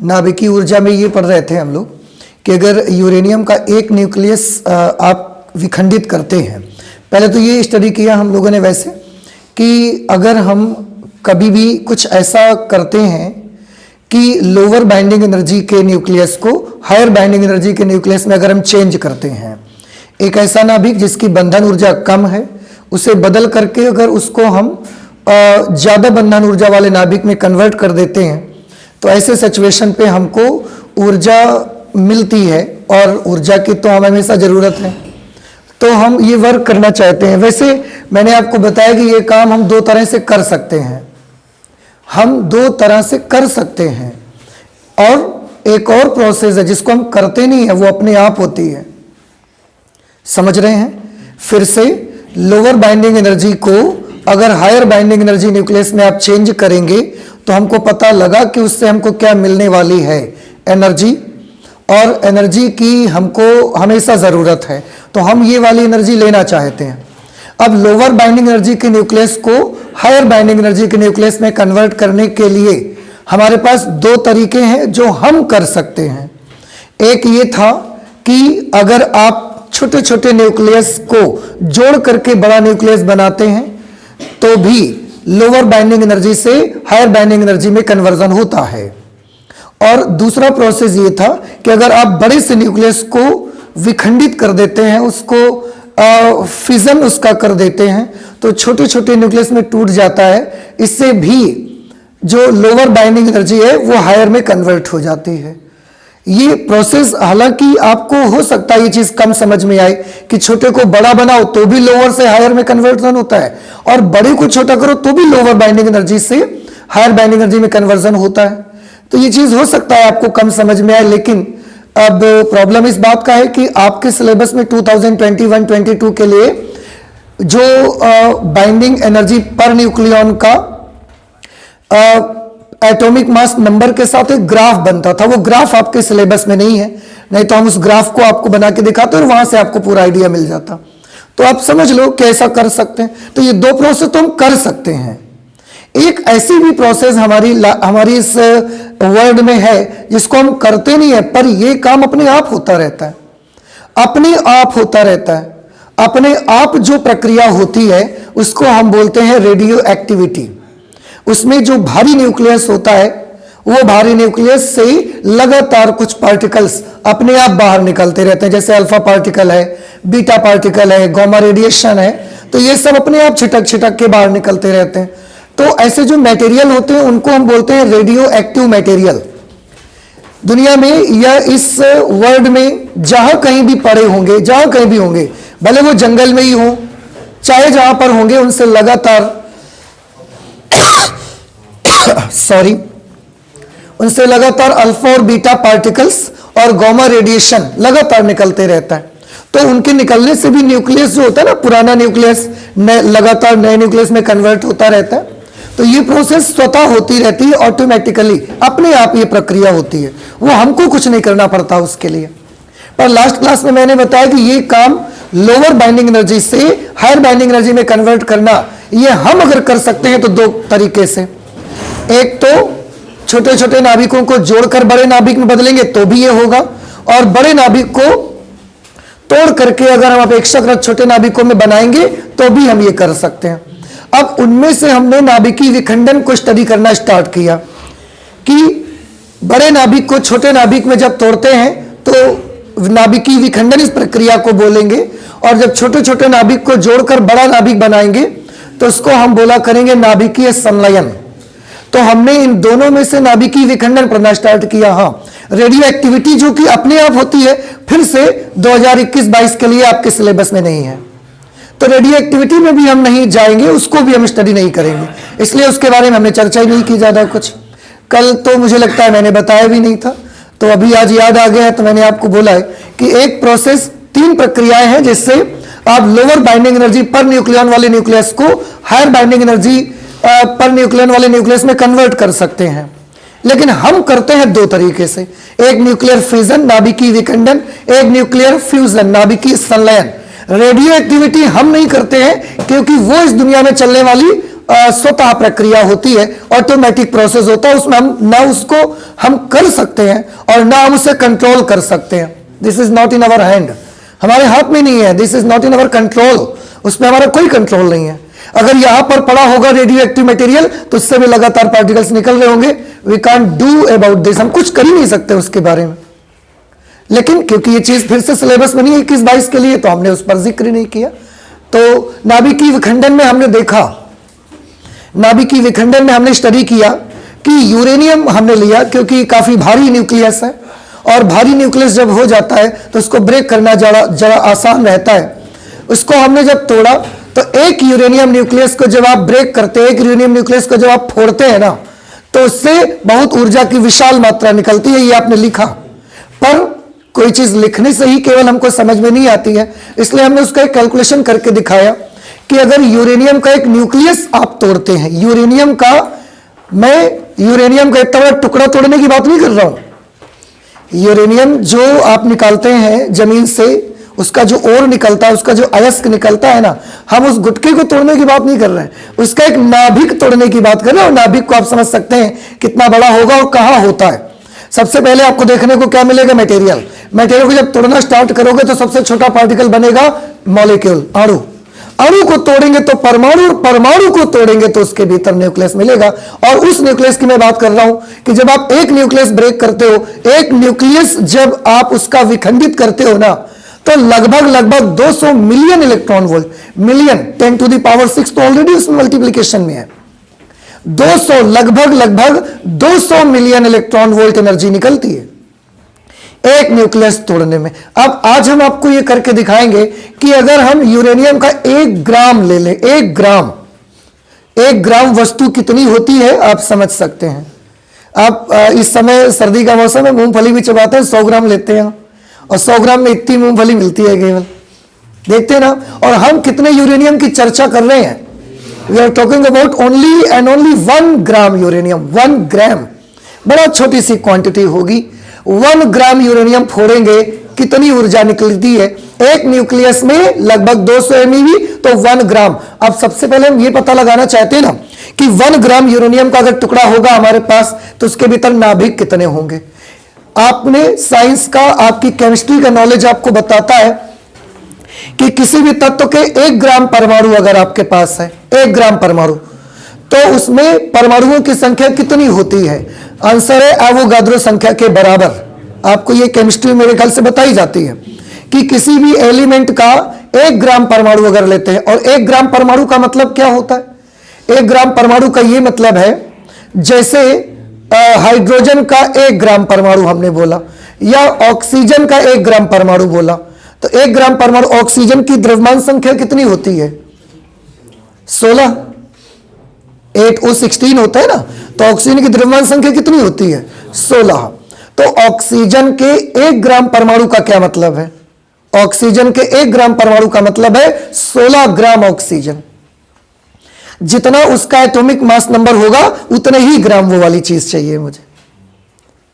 नाभिकीय ऊर्जा में ये पढ़ रहे थे हम लोग कि अगर यूरेनियम का एक न्यूक्लियस आप विखंडित करते हैं, पहले तो ये स्टडी किया हम लोगों ने वैसे कि अगर हम कभी भी कुछ ऐसा करते हैं कि लोअर बाइंडिंग एनर्जी के न्यूक्लियस को हायर बाइंडिंग एनर्जी के न्यूक्लियस में अगर हम चेंज करते हैं, एक ऐसा नाभिक जिसकी बंधन ऊर्जा कम है उसे बदल करके अगर उसको हम ज़्यादा बंधन ऊर्जा वाले नाभिक में कन्वर्ट कर देते हैं तो ऐसे सिचुएशन पे हमको ऊर्जा मिलती है और ऊर्जा की तो हमें हमेशा ज़रूरत है, तो हम ये वर्क करना चाहते हैं। वैसे मैंने आपको बताया कि ये काम हम दो तरह से कर सकते हैं, हम दो तरह से कर सकते हैं। और एक और प्रोसेस है जिसको हम करते नहीं है, वो अपने आप होती है। समझ रहे हैं? फिर से लोअर बाइंडिंग एनर्जी को अगर हायर बाइंडिंग एनर्जी न्यूक्लियस में आप चेंज करेंगे तो हमको पता लगा कि उससे हमको क्या मिलने वाली है, एनर्जी, और एनर्जी की हमको हमेशा ज़रूरत है, तो हम ये वाली एनर्जी लेना चाहते हैं। अब लोअर बाइंडिंग एनर्जी के न्यूक्लियस को हायर बाइंडिंग एनर्जी के न्यूक्लियस में कन्वर्ट करने के लिए हमारे पास दो तरीके हैं जो हम कर सकते हैं। एक ये था कि अगर आप छोटे छोटे न्यूक्लियस को जोड़ करके बड़ा न्यूक्लियस बनाते हैं तो भी लोअर बाइंडिंग एनर्जी से हायर बाइंडिंग एनर्जी में कन्वर्जन होता है। और दूसरा प्रोसेस ये था कि अगर आप बड़े से न्यूक्लियस को विखंडित कर देते हैं, उसको फिजन उसका कर देते हैं, तो छोटे छोटे न्यूक्लियस में टूट जाता है। इससे भी जो लोअर बाइंडिंग एनर्जी है वो हायर में कन्वर्ट हो जाती है। ये प्रोसेस हालांकि आपको हो सकता है ये चीज़ कम समझ में आए कि छोटे को बड़ा बनाओ तो भी लोअर से हायर में कन्वर्जन होता है, और बड़े को छोटा करो तो भी लोअर बाइंडिंग एनर्जी से हायर बाइंडिंग एनर्जी में कन्वर्जन होता है। तो ये चीज़ हो सकता है आपको कम समझ में आए, लेकिन अब प्रॉब्लम इस बात का है कि आपके सिलेबस में 2021-22 के लिए जो बाइंडिंग एनर्जी पर न्यूक्लियन का एटॉमिक मास नंबर के साथ एक ग्राफ बनता था, वो ग्राफ आपके सिलेबस में नहीं है, नहीं तो हम उस ग्राफ को आपको बना के दिखाते और वहां से आपको पूरा आइडिया मिल जाता। तो आप समझ लो कैसा कर सकते हैं। तो ये दो प्रोसेस तो हम कर सकते हैं। एक ऐसी भी प्रोसेस हमारी इस वर्ल्ड में है जिसको हम करते नहीं है, पर ये काम अपने आप होता रहता है, अपने आप होता रहता है। अपने आप जो प्रक्रिया होती है उसको हम बोलते हैं रेडियो एक्टिविटी। उसमें जो भारी न्यूक्लियस होता है वो भारी न्यूक्लियस से लगातार कुछ पार्टिकल्स अपने आप बाहर निकलते रहते हैं, जैसे अल्फा पार्टिकल है, बीटा पार्टिकल है, गामा रेडिएशन है, तो ये सब अपने आप छिटक छिटक के बाहर निकलते रहते हैं। तो ऐसे जो मटेरियल होते हैं उनको हम बोलते हैं रेडियो एक्टिव मटेरियल। दुनिया में या इस वर्ल्ड में जहां कहीं भी पड़े होंगे, जहां कहीं भी होंगे, भले वो जंगल में ही हो चाहे जहां पर होंगे, उनसे लगातार उनसे लगातार अल्फा और बीटा पार्टिकल्स और गामा रेडिएशन लगातार निकलते रहता है। तो उनके निकलने से भी न्यूक्लियस जो होता है ना, पुराना न्यूक्लियस लगातार नए न्यूक्लियस में कन्वर्ट होता रहता है। तो ये प्रोसेस स्वतः होती रहती है, ऑटोमेटिकली अपने आप ये प्रक्रिया होती है, वो हमको कुछ नहीं करना पड़ता उसके लिए। पर लास्ट क्लास में मैंने बताया कि ये काम लोअर बाइंडिंग एनर्जी से हायर बाइंडिंग एनर्जी में कन्वर्ट करना, ये हम अगर कर सकते हैं तो दो तरीके से। एक तो छोटे छोटे नाभिकों को जोड़कर बड़े नाभिक में बदलेंगे तो भी ये होगा, और बड़े नाभिक को तोड़ करके अगर हम अपेक्षाकृत छोटे नाभिकों में बनाएंगे तो भी हम ये कर सकते हैं। अब उनमें से हमने नाभिकीय विखंडन को स्टडी करना स्टार्ट किया कि बड़े नाभिक को छोटे नाभिक में जब तोड़ते हैं तो नाभिकीय विखंडन इस प्रक्रिया को बोलेंगे, और जब छोटे छोटे नाभिक को जोड़कर बड़ा नाभिक बनाएंगे तो उसको हम बोला करेंगे नाभिकीय संलयन। तो हमने इन दोनों में से नाभिकीय विखंडन पढ़ना स्टार्ट किया। हाँ, रेडियो एक्टिविटी जो कि अपने आप होती है, फिर से 2021-22 के लिए आपके सिलेबस में नहीं है, तो रेडियो एक्टिविटी में भी हम नहीं जाएंगे, उसको भी हम स्टडी नहीं करेंगे, इसलिए उसके बारे में हमने चर्चा ही नहीं की ज़्यादा कुछ। कल तो मुझे लगता है मैंने बताया भी नहीं था, तो अभी आज याद आ गया है तो मैंने आपको बोला है कि एक प्रोसेस, तीन प्रक्रियाएं हैं जिससे आप लोअर बाइंडिंग एनर्जी पर न्यूक्लियन वाले न्यूक्लियस को हायर बाइंडिंग एनर्जी पर न्यूक्लियन वाले न्यूक्लियस में कन्वर्ट कर सकते हैं। लेकिन हम करते हैं दो तरीके से, एक न्यूक्लियर फिजन नाभिकीय विखंडन, एक न्यूक्लियर फ्यूजन नाभिकीय संलयन। रेडियो एक्टिविटी हम नहीं करते हैं क्योंकि वो इस दुनिया में चलने वाली स्वतः प्रक्रिया होती है, ऑटोमेटिक प्रोसेस होता है, उसमें हम ना उसको हम कर सकते हैं और ना हम उसे कंट्रोल कर सकते हैं। This is not in our hand, हमारे हाथ में नहीं है, this is not in our control, उसमें हमारा कोई कंट्रोल नहीं है। अगर यहां पर पड़ा होगा रेडियो एक्टिव मटेरियल तो उससे भी लगातार पार्टिकल्स निकल रहे होंगे, we can't do about this, हम कुछ कर ही नहीं सकते उसके बारे में। लेकिन क्योंकि ये चीज फिर से सिलेबस में नहीं है 21-22 के लिए, तो हमने उस पर जिक्र नहीं किया। तो नाभिकीय विखंडन में हमने देखा, नाभिकीय विखंडन में हमने स्टडी किया कि यूरेनियम हमने लिया क्योंकि काफी भारी न्यूक्लियस है, और भारी न्यूक्लियस जब हो जाता है तो उसको ब्रेक करना जरा आसान रहता है। उसको हमने जब तोड़ा तो एक यूरेनियम न्यूक्लियस को जब आप ब्रेक करते हैं, एक यूरेनियम न्यूक्लियस को जब आप फोड़ते हैं ना, तो उससे बहुत ऊर्जा की विशाल मात्रा निकलती है, ये आपने लिखा। पर कोई चीज लिखने से ही केवल हमको समझ में नहीं आती है, इसलिए हमने उसका एक कैलकुलेशन करके दिखाया कि अगर यूरेनियम का एक न्यूक्लियस आप तोड़ते हैं, यूरेनियम का, मैं यूरेनियम का इतना बड़ा टुकड़ा तोड़ने की बात नहीं कर रहा हूं, यूरेनियम जो आप निकालते हैं जमीन से, उसका जो ओर निकलता है, उसका जो अयस्क निकलता है ना, हम उस गुटके को तोड़ने की बात नहीं कर रहे हैं, उसका एक नाभिक तोड़ने की बात कर रहे हैं। और नाभिक को आप समझ सकते हैं कितना बड़ा होगा और कहां होता है। सबसे पहले आपको देखने को क्या मिलेगा, मटेरियल। मटेरियल को जब तोड़ना स्टार्ट करोगे तो सबसे छोटा पार्टिकल बनेगा मॉलिक्यूल, अणु। अणु को तोड़ेंगे तो परमाणु, और परमाणु को तोड़ेंगे तो उसके भीतर न्यूक्लियस मिलेगा। और उस न्यूक्लियस की मैं बात कर रहा हूं कि जब आप एक न्यूक्लियस ब्रेक करते हो, एक न्यूक्लियस जब आप उसका विखंडित करते हो ना, तो लगभग 200 मिलियन इलेक्ट्रॉन वोल्ट, मिलियन 10⁶ तो ऑलरेडी उसमें मल्टीप्लीकेशन में है, 200 लगभग 200 मिलियन इलेक्ट्रॉन वोल्ट एनर्जी निकलती है एक न्यूक्लियस तोड़ने में। अब आज हम आपको यह करके दिखाएंगे कि अगर हम यूरेनियम का 1 ग्राम ले लें, 1 ग्राम वस्तु कितनी होती है आप समझ सकते हैं। आप इस समय सर्दी का मौसम है, मूंगफली भी चबाते हैं, 100 ग्राम लेते हैं और 100 ग्राम में इतनी मूंगफली मिलती है केवल, देखते हैं ना। और हम कितने यूरेनियम की चर्चा कर रहे हैं, we are talking about only and only 1 gram uranium, 1 gram, बड़ा छोटी सी क्वांटिटी होगी। 1 ग्राम यूरेनियम फोड़ेंगे कितनी ऊर्जा निकलती है, एक न्यूक्लियस में लगभग 200 MeV, तो 1 ग्राम। अब सबसे पहले हम ये पता लगाना चाहते हैं ना कि 1 ग्राम यूरेनियम का अगर टुकड़ा होगा हमारे पास तो उसके भीतर नाभिक कितने होंगे। आपने साइंस का, आपकी केमिस्ट्री का नॉलेज आपको बताता है कि किसी भी तत्व के 1 ग्राम परमाणु अगर आपके पास है, 1 ग्राम परमाणु, तो उसमें परमाणुओं की संख्या कितनी होती है। आंसर है एवोगाद्रो संख्या के बराबर। आपको यह केमिस्ट्री मेरे ख्याल से बताई जाती है कि किसी भी एलिमेंट का 1 ग्राम परमाणु अगर लेते हैं, और 1 ग्राम परमाणु का मतलब क्या होता है, 1 ग्राम परमाणु का यह मतलब है जैसे हाइड्रोजन का 1 ग्राम परमाणु हमने बोला, या ऑक्सीजन का 1 ग्राम परमाणु बोला, तो 1 ग्राम परमाणु, ऑक्सीजन की द्रव्यमान संख्या कितनी होती है, 16, 8O16 होता है ना, तो ऑक्सीजन की द्रव्यमान संख्या कितनी होती है, 16। तो ऑक्सीजन के 1 ग्राम परमाणु का क्या मतलब है, ऑक्सीजन के 1 ग्राम परमाणु का मतलब है 16 ग्राम ऑक्सीजन। जितना उसका एटॉमिक मास नंबर होगा उतने ही ग्राम वो वाली चीज चाहिए मुझे,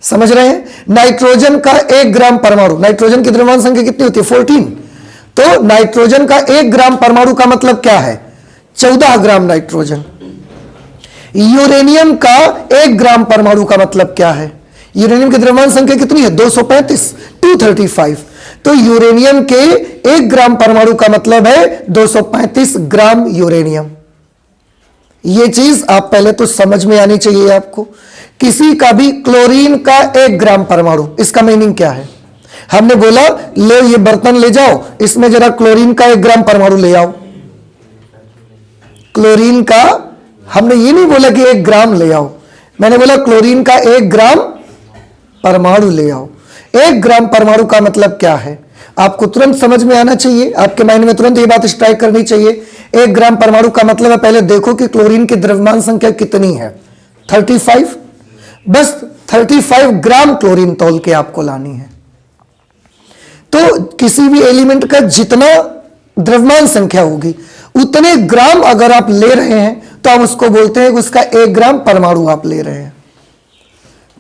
समझ रहे हैं। नाइट्रोजन का 1 ग्राम परमाणु, नाइट्रोजन की द्रव्यमान संख्या कितनी होती है, 14, तो नाइट्रोजन का 1 ग्राम परमाणु का मतलब क्या है, 14 ग्राम नाइट्रोजन। यूरेनियम का 1 ग्राम परमाणु का मतलब क्या है, यूरेनियम की द्रव्यमान संख्या कितनी है, 235, 235, तो यूरेनियम के 1 ग्राम परमाणु का मतलब है 235 ग्राम यूरेनियम। यह चीज आप पहले तो समझ में आनी चाहिए आपको। किसी का भी क्लोरीन का 1 ग्राम परमाणु, इसका मीनिंग क्या है, हमने बोला ले ये बर्तन ले जाओ, इसमें जरा क्लोरीन का 1 ग्राम परमाणु ले आओ। क्लोरीन का, हमने ये नहीं बोला कि 1 ग्राम ले आओ, मैंने बोला क्लोरीन का 1 ग्राम परमाणु ले आओ। 1 ग्राम परमाणु का मतलब क्या है, आपको तुरंत समझ में आना चाहिए, आपके माइंड में तुरंत ये बात स्ट्राइक करनी चाहिए। 1 ग्राम परमाणु का मतलब है, पहले देखो कि क्लोरीन की द्रव्यमान संख्या कितनी है, 35, बस 35 ग्राम क्लोरीन तौल के आपको लानी है। तो किसी भी एलिमेंट का जितना द्रव्यमान संख्या होगी उतने ग्राम अगर आप ले रहे हैं तो हम उसको बोलते हैं कि उसका 1 ग्राम परमाणु आप ले रहे हैं।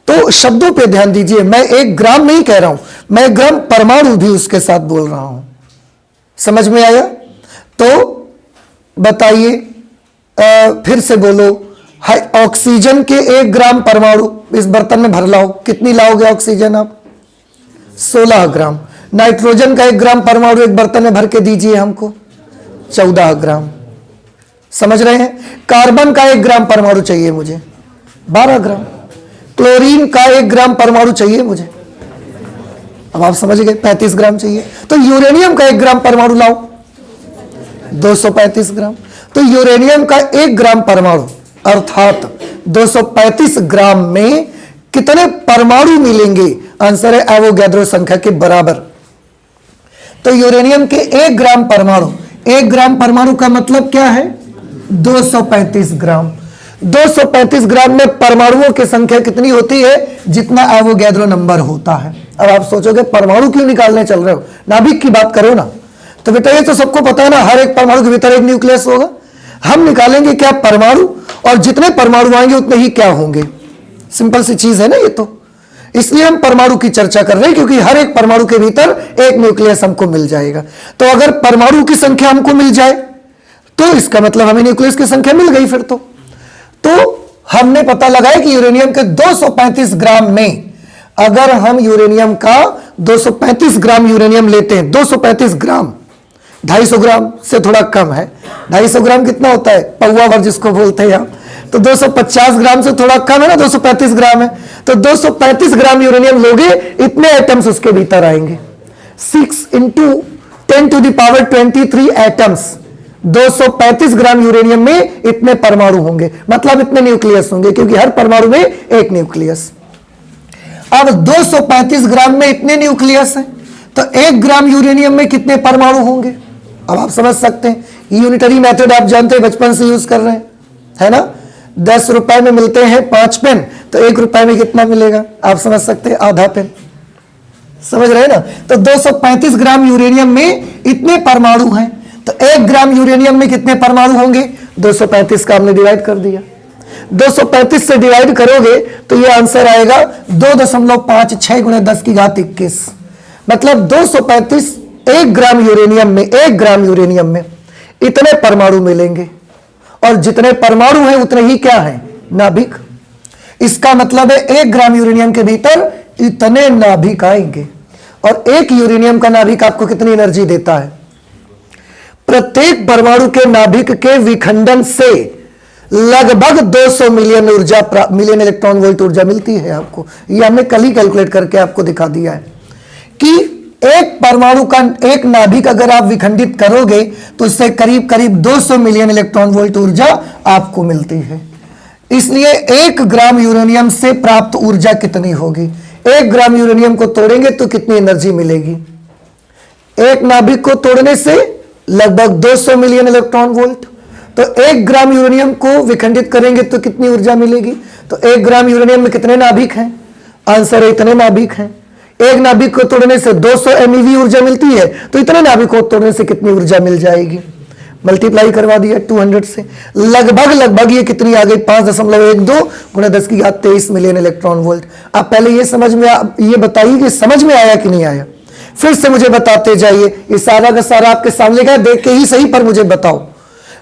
तो शब्दों पे ध्यान दीजिए, मैं 1 ग्राम नहीं कह रहा हूं, मैं 1 ग्राम परमाणु भी उसके साथ बोल रहा हूं। समझ में आया? तो बताइए फिर से बोलो, ऑक्सीजन के 1 ग्राम परमाणु इस बर्तन में भर लाओ, कितनी लाओगे ऑक्सीजन आप? 16 ग्राम। नाइट्रोजन का 1 ग्राम परमाणु एक बर्तन में भर के दीजिए हमको, 14 ग्राम। समझ रहे हैं? कार्बन का 1 ग्राम परमाणु चाहिए मुझे, 12 ग्राम। क्लोरीन का 1 ग्राम परमाणु चाहिए मुझे, अब आप समझ गए, 35 ग्राम चाहिए। तो यूरेनियम का 1 ग्राम परमाणु लाओ, 235 ग्राम। तो यूरेनियम का 1 ग्राम परमाणु अर्थात 235 ग्राम में कितने परमाणु मिलेंगे? आंसर है एवोगैड्रो संख्या के बराबर। तो यूरेनियम के 1 ग्राम परमाणु, 1 ग्राम परमाणु का मतलब क्या है? 235 ग्राम। 235 ग्राम में परमाणुओं की संख्या कितनी होती है? जितना एवोगैड्रो नंबर होता है। अब आप सोचोगे परमाणु क्यों निकालने चल रहे हो, नाभिक की बात करो ना। तो बेटा ये तो सबको पता है ना, हर एक परमाणु के भीतर एक न्यूक्लियस होगा। हम निकालेंगे क्या? परमाणु, और जितने परमाणु आएंगे उतने ही क्या होंगे। सिंपल सी चीज है ना ये तो। इसलिए हम परमाणु की चर्चा कर रहे हैं, क्योंकि हर एक परमाणु के भीतर एक न्यूक्लियस हमको मिल जाएगा। तो अगर परमाणु की संख्या हमको मिल जाए तो इसका मतलब हमें न्यूक्लियस की संख्या मिल गई। फिर तो हमने पता लगाया कि यूरेनियम के 235 ग्राम में, अगर हम यूरेनियम का 235 ग्राम यूरेनियम लेते हैं, 235 ग्राम, 250 ग्राम से थोड़ा कम है। 250 ग्राम कितना होता है? पौवा भर जिसको बोलते हैं आप। तो 250 ग्राम से थोड़ा कम है ना, 235 ग्राम है। तो 235 ग्राम यूरेनियम लोगे, इतने एटम्स उसके भीतर आएंगे। 6 × 10⁻23 एटम्स। 235 ग्राम यूरेनियम में इतने परमाणु होंगे, मतलब इतने न्यूक्लियस होंगे, क्योंकि हर परमाणु में एक न्यूक्लियस। अब 235 ग्राम में इतने न्यूक्लियस हैं, तो 1 ग्राम यूरेनियम में कितने परमाणु होंगे? अब आप समझ सकते हैं, यूनिटरी मेथड आप जानते हैं, बचपन से यूज कर रहे हैं, है ना। 10 रुपए में मिलते हैं 5 पेन, तो 1 रुपए में कितना मिलेगा? आप समझ सकते हैं, आधा पेन। समझ रहे हैं ना। तो 235 ग्राम यूरेनियम में इतने परमाणु हैं, तो 1 ग्राम यूरेनियम में कितने परमाणु होंगे? 235 का हमने डिवाइड कर दिया। 235 से डिवाइड करोगे तो ये आंसर आएगा 2.56 × 10⁻21। मतलब 235 1 ग्राम यूरेनियम में, 1 ग्राम यूरेनियम में इतने परमाणु मिलेंगे, और जितने परमाणु हैं उतने ही क्या हैं? नाभिक। इसका मतलब है 1 ग्राम यूरेनियम के भीतर इतने नाभिक आएंगे। और 1 यूरेनियम का नाभिक आपको कितनी एनर्जी देता है? प्रत्येक परमाणु के नाभिक के विखंडन से लगभग 200 मिलियन इलेक्ट्रॉन वोल्ट ऊर्जा मिलती है आपको। ये हमने कल ही कैलकुलेट करके आपको दिखा दिया है कि एक परमाणु का एक नाभिक अगर आप विखंडित करोगे तो इससे करीब करीब 200 मिलियन इलेक्ट्रॉन वोल्ट ऊर्जा आपको मिलती है। इसलिए 1 ग्राम यूरेनियम से प्राप्त ऊर्जा कितनी होगी? 1 ग्राम यूरेनियम को तोड़ेंगे तो कितनी एनर्जी मिलेगी? एक नाभिक को तोड़ने से लगभग 200 मिलियन इलेक्ट्रॉन वोल्ट। तो 1 ग्राम यूरेनियम को विखंडित करेंगे तो कितनी ऊर्जा मिलेगी? तो 1 ग्राम यूरेनियम में कितने नाभिक हैं? आंसर है इतने नाभिक हैं। एक नाभिक को तोड़ने से 200 MeV ऊर्जा मिलती है, तो इतने नाभिक को तोड़ने से कितनी ऊर्जा मिल जाएगी? मल्टीप्लाई करवा दिया 200 से, लगभग ये कितनी आ गई? 5.12 × 10⁻23 मिलियन इलेक्ट्रॉन वोल्ट। आप पहले ये समझ में ये बताइए कि समझ में आया कि नहीं आया, फिर से मुझे बताते जाइए। ये सारा का सारा आपके सामने का, देख के ही सही पर मुझे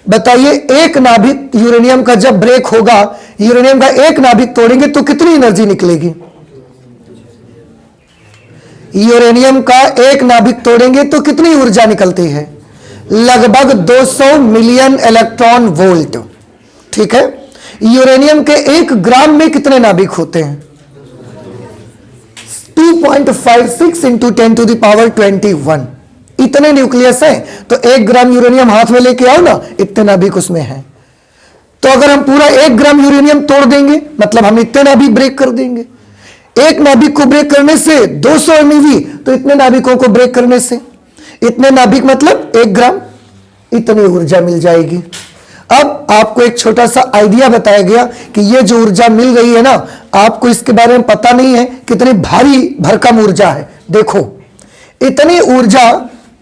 बताइए। एक नाभिक यूरेनियम का जब ब्रेक होगा, यूरेनियम का एक नाभिक तोड़ेंगे तो कितनी एनर्जी निकलेगी? यूरेनियम का एक नाभिक तोड़ेंगे तो कितनी ऊर्जा निकलती है? लगभग 200 मिलियन इलेक्ट्रॉन वोल्ट। ठीक है। यूरेनियम के 1 ग्राम में कितने नाभिक होते हैं? 2.56 × 10⁻21 इतने न्यूक्लियस हैं। तो 1 ग्राम यूरेनियम हाथ में लेके आओ ना, इतने नाभिक उसमें हैं। तो अगर हम पूरा 1 ग्राम यूरेनियम तोड़ देंगे, मतलब हम इतने नाभिक ब्रेक कर देंगे। एक नाभिक को ब्रेक करने से 200 MeV, तो इतने नाभिकों को ब्रेक करने से इतने नाभिक मतलब 1 ग्राम, इतनी ऊर्जा मिल जाएगी। अब आपको एक छोटा सा आइडिया बताया गया कि ये जो ऊर्जा मिल रही है ना, आपको इसके बारे में पता नहीं है कितनी भारी भरकम ऊर्जा है। देखो इतनी ऊर्जा,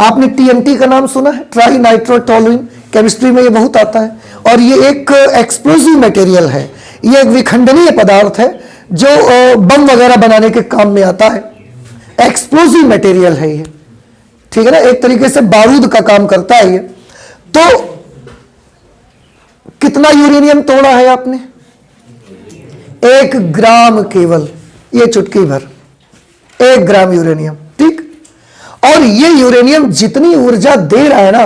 आपने TNT का नाम सुना है, ट्राई नाइट्रो टोलुइन, केमिस्ट्री में ये बहुत आता है। और ये एक एक्सप्लोजिव मटेरियल है, ये एक विखंडनीय पदार्थ है जो बम वगैरह बनाने के काम में आता है। एक्सप्लोजिव मटेरियल है ये, ठीक है ना, एक तरीके से बारूद का काम करता है ये। तो कितना यूरेनियम तोड़ा है आपने? 1 ग्राम, केवल ये चुटकी भर 1 ग्राम यूरेनियम, ठीक। और ये यूरेनियम जितनी ऊर्जा दे रहा है ना,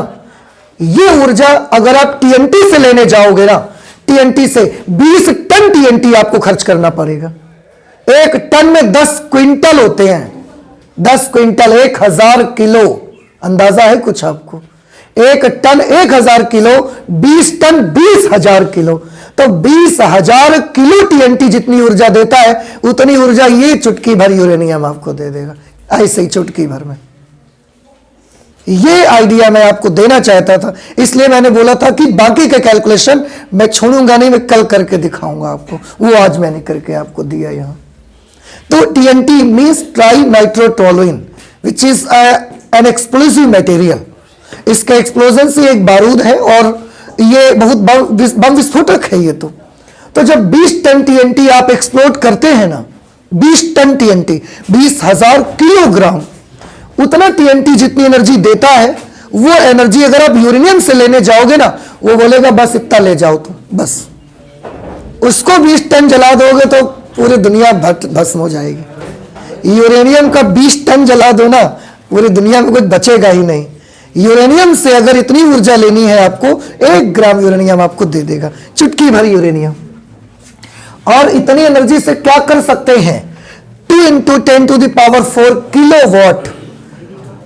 ये ऊर्जा अगर आप टीएनटी से लेने जाओगे ना, टीएनटी से 20 टन टीएनटी आपको खर्च करना पड़ेगा। 1 टन में 10 क्विंटल होते हैं, 10 क्विंटल 1000 किलो, अंदाजा है कुछ आपको? 1 टन 1000 किलो, 20 टन 20,000 किलो, तो 20,000 किलो टीएनटी जितनी ऊर्जा देता है, उतनी ऊर्जा ये चुटकी भर यूरेनियम आपको दे देगा, ऐसे ही चुटकी भर में। ये आइडिया मैं आपको देना चाहता था, इसलिए मैंने बोला था कि बाकी का कैलकुलेशन मैं छोड़ूंगा नहीं, मैं कल करके दिखाऊंगा आपको, वो आज मैंने करके आपको दिया यहां। तो TNT means try nitrotoluene, which is an explosive material. इसका एक्सप्लोजन से एक बारूद है और ये बहुत बम विस्फोटक है ये। तो जब 20 टन टीएनटी आप एक्सप्लोड करते हैं ना, 20 टन टीएनटी 20,000 किलोग्राम, उतना टीएनटी जितनी एनर्जी देता है, वो एनर्जी अगर आप यूरेनियम से लेने जाओगे ना, वो बोलेगा बस इतना ले जाओ, तो बस उसको 20 टन जला दोगे तो पूरी दुनिया भस्म हो जाएगी। यूरेनियम का 20 टन जला दो ना, पूरी दुनिया में कुछ बचेगा ही नहीं। यूरेनियम से अगर इतनी ऊर्जा लेनी है आपको, 1 ग्राम यूरेनियम आपको दे देगा, चुटकी भर यूरेनियम। और इतनी एनर्जी से क्या कर सकते हैं? 2 × 10⁴ किलोवाट,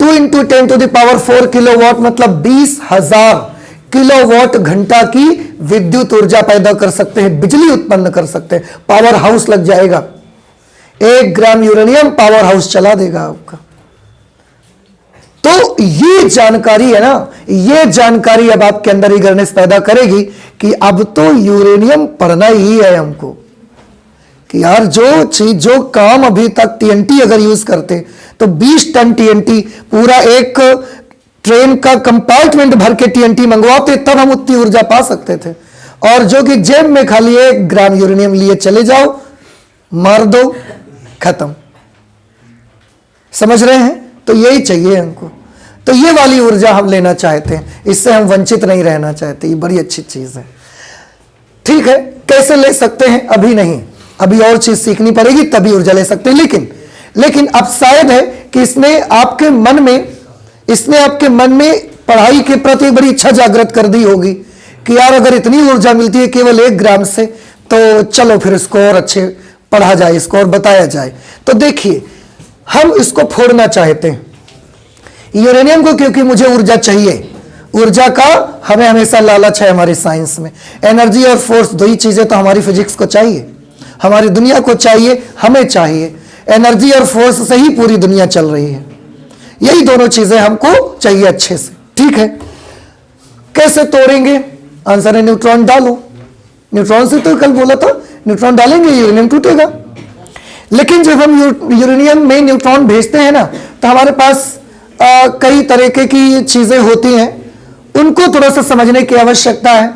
2 × 10⁴ किलोवाट मतलब 20,000 किलोवाट घंटा की विद्युत ऊर्जा पैदा कर सकते हैं, बिजली उत्पन्न कर सकते हैं। पावर हाउस लग जाएगा। 1 ग्राम यूरेनियम पावर हाउस चला देगा आपका। तो ये जानकारी है ना, ये जानकारी अब आपके अंदर ईगरनेस पैदा करेगी कि अब तो यूरेनियम पढ़ना ही है हमको, कि यार जो चीज, जो काम अभी तक टीएनटी अगर यूज करते तो 20 टन टीएनटी, पूरा एक ट्रेन का कंपार्टमेंट भर के टीएनटी मंगवाते, तब हम उतनी ऊर्जा पा सकते थे। और जो कि जेब में खाली 1 ग्राम यूरेनियम लिए चले जाओ, मार दो, खत्म। समझ रहे हैं? तो यही चाहिए हमको। तो ये वाली ऊर्जा हम लेना चाहते हैं, इससे हम वंचित नहीं रहना चाहते। ये बड़ी अच्छी चीज है। ठीक है, कैसे ले सकते हैं? अभी नहीं, अभी और चीज सीखनी पड़ेगी, तभी ऊर्जा ले सकते हैं। लेकिन अब शायद है कि इसने आपके मन में पढ़ाई के प्रति बड़ी इच्छा जागृत कर दी होगी कि यार अगर इतनी ऊर्जा मिलती है केवल 1 ग्राम से, तो चलो फिर इसको और अच्छे पढ़ा जाए, इसको और बताया जाए। तो देखिए, हम इसको फोड़ना चाहते हैं यूरेनियम को, क्योंकि मुझे ऊर्जा चाहिए। ऊर्जा का हमें हमेशा लालच है हमारी साइंस में। एनर्जी और फोर्स, 2 ही चीजें तो हमारी फिजिक्स को चाहिए, हमारी दुनिया को चाहिए, हमें चाहिए। एनर्जी और फोर्स से ही पूरी दुनिया चल रही है। यही दोनों चीजें हमको चाहिए अच्छे से। ठीक है, कैसे तोड़ेंगे? आंसर है न्यूट्रॉन डालो। न्यूट्रॉन से तो कल बोला था, न्यूट्रॉन डालेंगे यूरेनियम टूटेगा। लेकिन जब हम यूरेनियम में न्यूट्रॉन भेजते हैं ना, तो हमारे पास कई तरीके की चीजें होती हैं, उनको थोड़ा सा समझने की आवश्यकता है।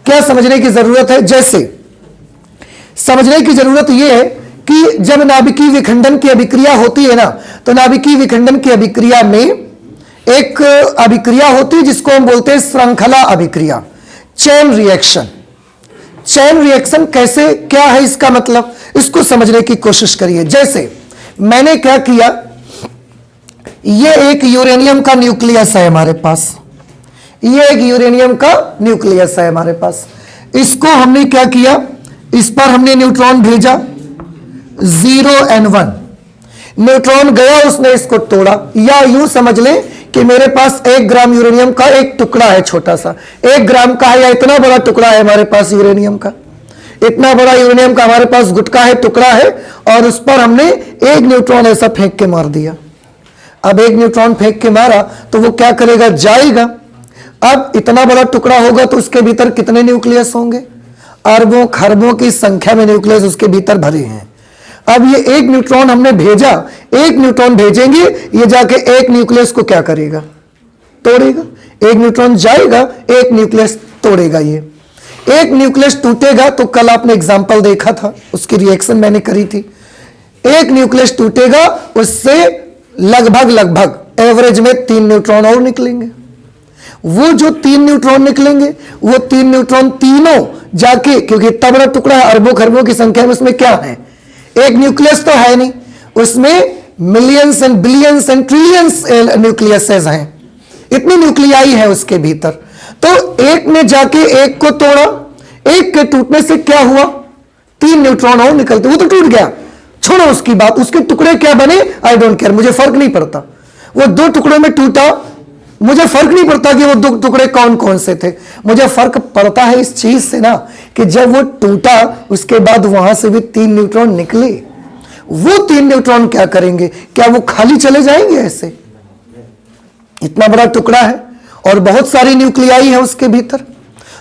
क्या समझने की जरूरत है? जैसे समझने की जरूरत यह है कि जब नाभिकीय विखंडन की अभिक्रिया होती है ना, तो नाभिकीय विखंडन की अभिक्रिया में एक अभिक्रिया होती है जिसको हम बोलते हैं श्रृंखला अभिक्रिया, चेन रिएक्शन। चेन रिएक्शन कैसे, क्या है इसका मतलब, इसको समझने की कोशिश करिए। जैसे मैंने क्या किया, ये एक यूरेनियम का न्यूक्लियस है हमारे पास, ये एक यूरेनियम का न्यूक्लियस है हमारे पास। इसको हमने क्या किया, इस पर हमने न्यूट्रॉन भेजा 0n1, न्यूट्रॉन गया, उसने इसको तोड़ा। या यूं समझ लें कि मेरे पास 1 ग्राम यूरेनियम का एक टुकड़ा है, छोटा सा 1 ग्राम का है, या इतना बड़ा टुकड़ा है हमारे पास यूरेनियम का, इतना बड़ा यूरेनियम का हमारे पास गुटका है, टुकड़ा है, और उस पर हमने 1 न्यूट्रॉन ऐसा फेंक के मार दिया। अब 1 न्यूट्रॉन फेंक के मारा तो वो क्या करेगा, जाएगा। अब इतना बड़ा टुकड़ा होगा तो उसके भीतर कितने न्यूक्लियस होंगे? अरबों खरबों की संख्या में न्यूक्लियस उसके भीतर भरे हैं। अब ये 1 न्यूट्रॉन हमने भेजा, 1 न्यूट्रॉन भेजेंगे, ये जाके 1 न्यूक्लियस को क्या करेगा, तोड़ेगा। 1 न्यूट्रॉन जाएगा, 1 न्यूक्लियस तोड़ेगा। ये 1 न्यूक्लियस टूटेगा, तो कल आपने एग्जाम्पल देखा था, उसकी रिएक्शन मैंने करी थी। 1 न्यूक्लियस टूटेगा, उससे लगभग एवरेज में 3 न्यूट्रॉन और निकलेंगे। वो जो 3 न्यूट्रॉन निकलेंगे, वो 3 न्यूट्रॉन तीनों जाके, क्योंकि इतना बड़ा टुकड़ा है, अरबों खरबों की संख्या में, उसमें क्या है, एक न्यूक्लियस तो है नहीं, उसमें millions and billions and trillions nucleases हैं, इतनी न्यूक्लियाई है उसके भीतर। तो एक ने जाके एक को तोड़ा, एक के टूटने से क्या हुआ, 3 न्यूट्रॉन और निकलते, वो तो टूट गया, छोड़ो उसकी बात, उसके टुकड़े क्या बने, आई डोंट केयर, मुझे फर्क नहीं पड़ता। वो 2 टुकड़ों में टूटा, मुझे फर्क नहीं पड़ता कि वो 2 टुकड़े कौन कौन से थे, मुझे फर्क पड़ता है इस चीज से ना कि जब वो टूटा उसके बाद वहां से भी 3 न्यूट्रॉन निकले, वो 3 न्यूट्रॉन क्या करेंगे, क्या वो खाली चले जाएंगे ऐसे? इतना बड़ा टुकड़ा है और बहुत सारी न्यूक्लियाई है उसके भीतर,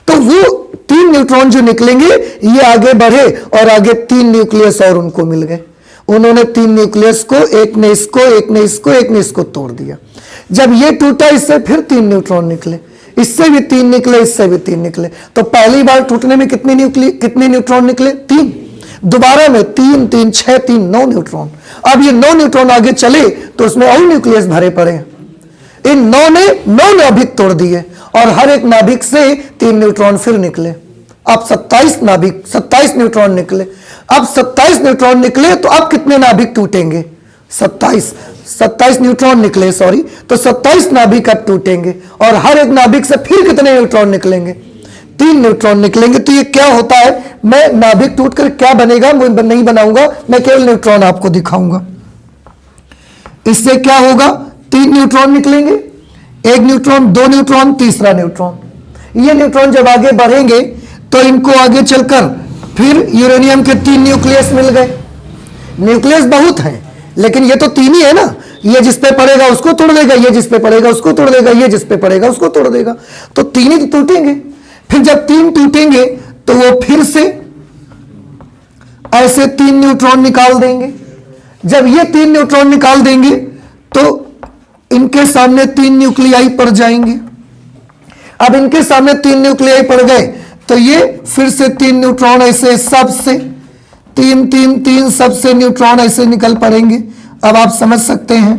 तो वो 3 न्यूट्रॉन जो निकलेंगे ये आगे बढ़े और आगे 3 न्यूक्लियस और उनको मिल गए। उन्होंने 3 न्यूक्लियस को, एक ने इसको, एक ने इसको, एक ने इसको तोड़ दिया। जब ये टूटा इससे फिर 3 न्यूट्रॉन निकले, इससे भी 3 निकले, इससे भी 3 निकले। तो पहली बार टूटने में कितने न्यूट्रॉन निकले, 3। दोबारा में 3 3 6 3 9 न्यूट्रॉन। अब ये 9 न्यूट्रॉन आगे चले तो उसमें और न्यूक्लियस भरे पड़े हैं। इन 9 ने 9 नाभिक तोड़ दिए और हर एक नाभिक से 3 न्यूट्रॉन फिर निकले। अब 27 नाभिक, 27 न्यूट्रॉन निकले। अब 27 न्यूट्रॉन निकले तो अब कितने नाभिक टूटेंगे, 27 न्यूट्रॉन निकले, सॉरी, तो 27 नाभिक अब टूटेंगे और हर एक नाभिक से फिर कितने न्यूट्रॉन निकलेंगे, 3 न्यूट्रॉन निकलेंगे। तो ये क्या होता है, मैं नाभिक टूटकर क्या बनेगा मैं नहीं बनाऊंगा, मैं केवल न्यूट्रॉन आपको दिखाऊंगा। इससे क्या होगा, 3 न्यूट्रॉन निकलेंगे, 1 न्यूट्रॉन, 2 न्यूट्रॉन, तीसरा न्यूट्रॉन। ये न्यूट्रॉन जब आगे बढ़ेंगे तो इनको आगे चलकर फिर यूरेनियम के 3 न्यूक्लियस मिल गए। न्यूक्लियस बहुत हैं लेकिन ये तो 3 ही है ना, ये जिस पे पड़ेगा उसको तोड़ देगा, ये जिस पे पड़ेगा उसको तोड़ देगा, ये जिस पे पड़ेगा उसको तोड़ देगा, तो 3 ही तो टूटेंगे। फिर जब 3 टूटेंगे तो वो फिर से ऐसे 3 न्यूट्रॉन निकाल देंगे। जब ये 3 न्यूट्रॉन निकाल देंगे तो इनके सामने 3 न्यूक्लियाई पड़ जाएंगे। अब इनके सामने 3 न्यूक्लियाई पड़ गए तो ये फिर से 3 न्यूट्रॉन ऐसे सबसे 3 3 3 सबसे न्यूट्रॉन ऐसे निकल पड़ेंगे। अब आप समझ सकते हैं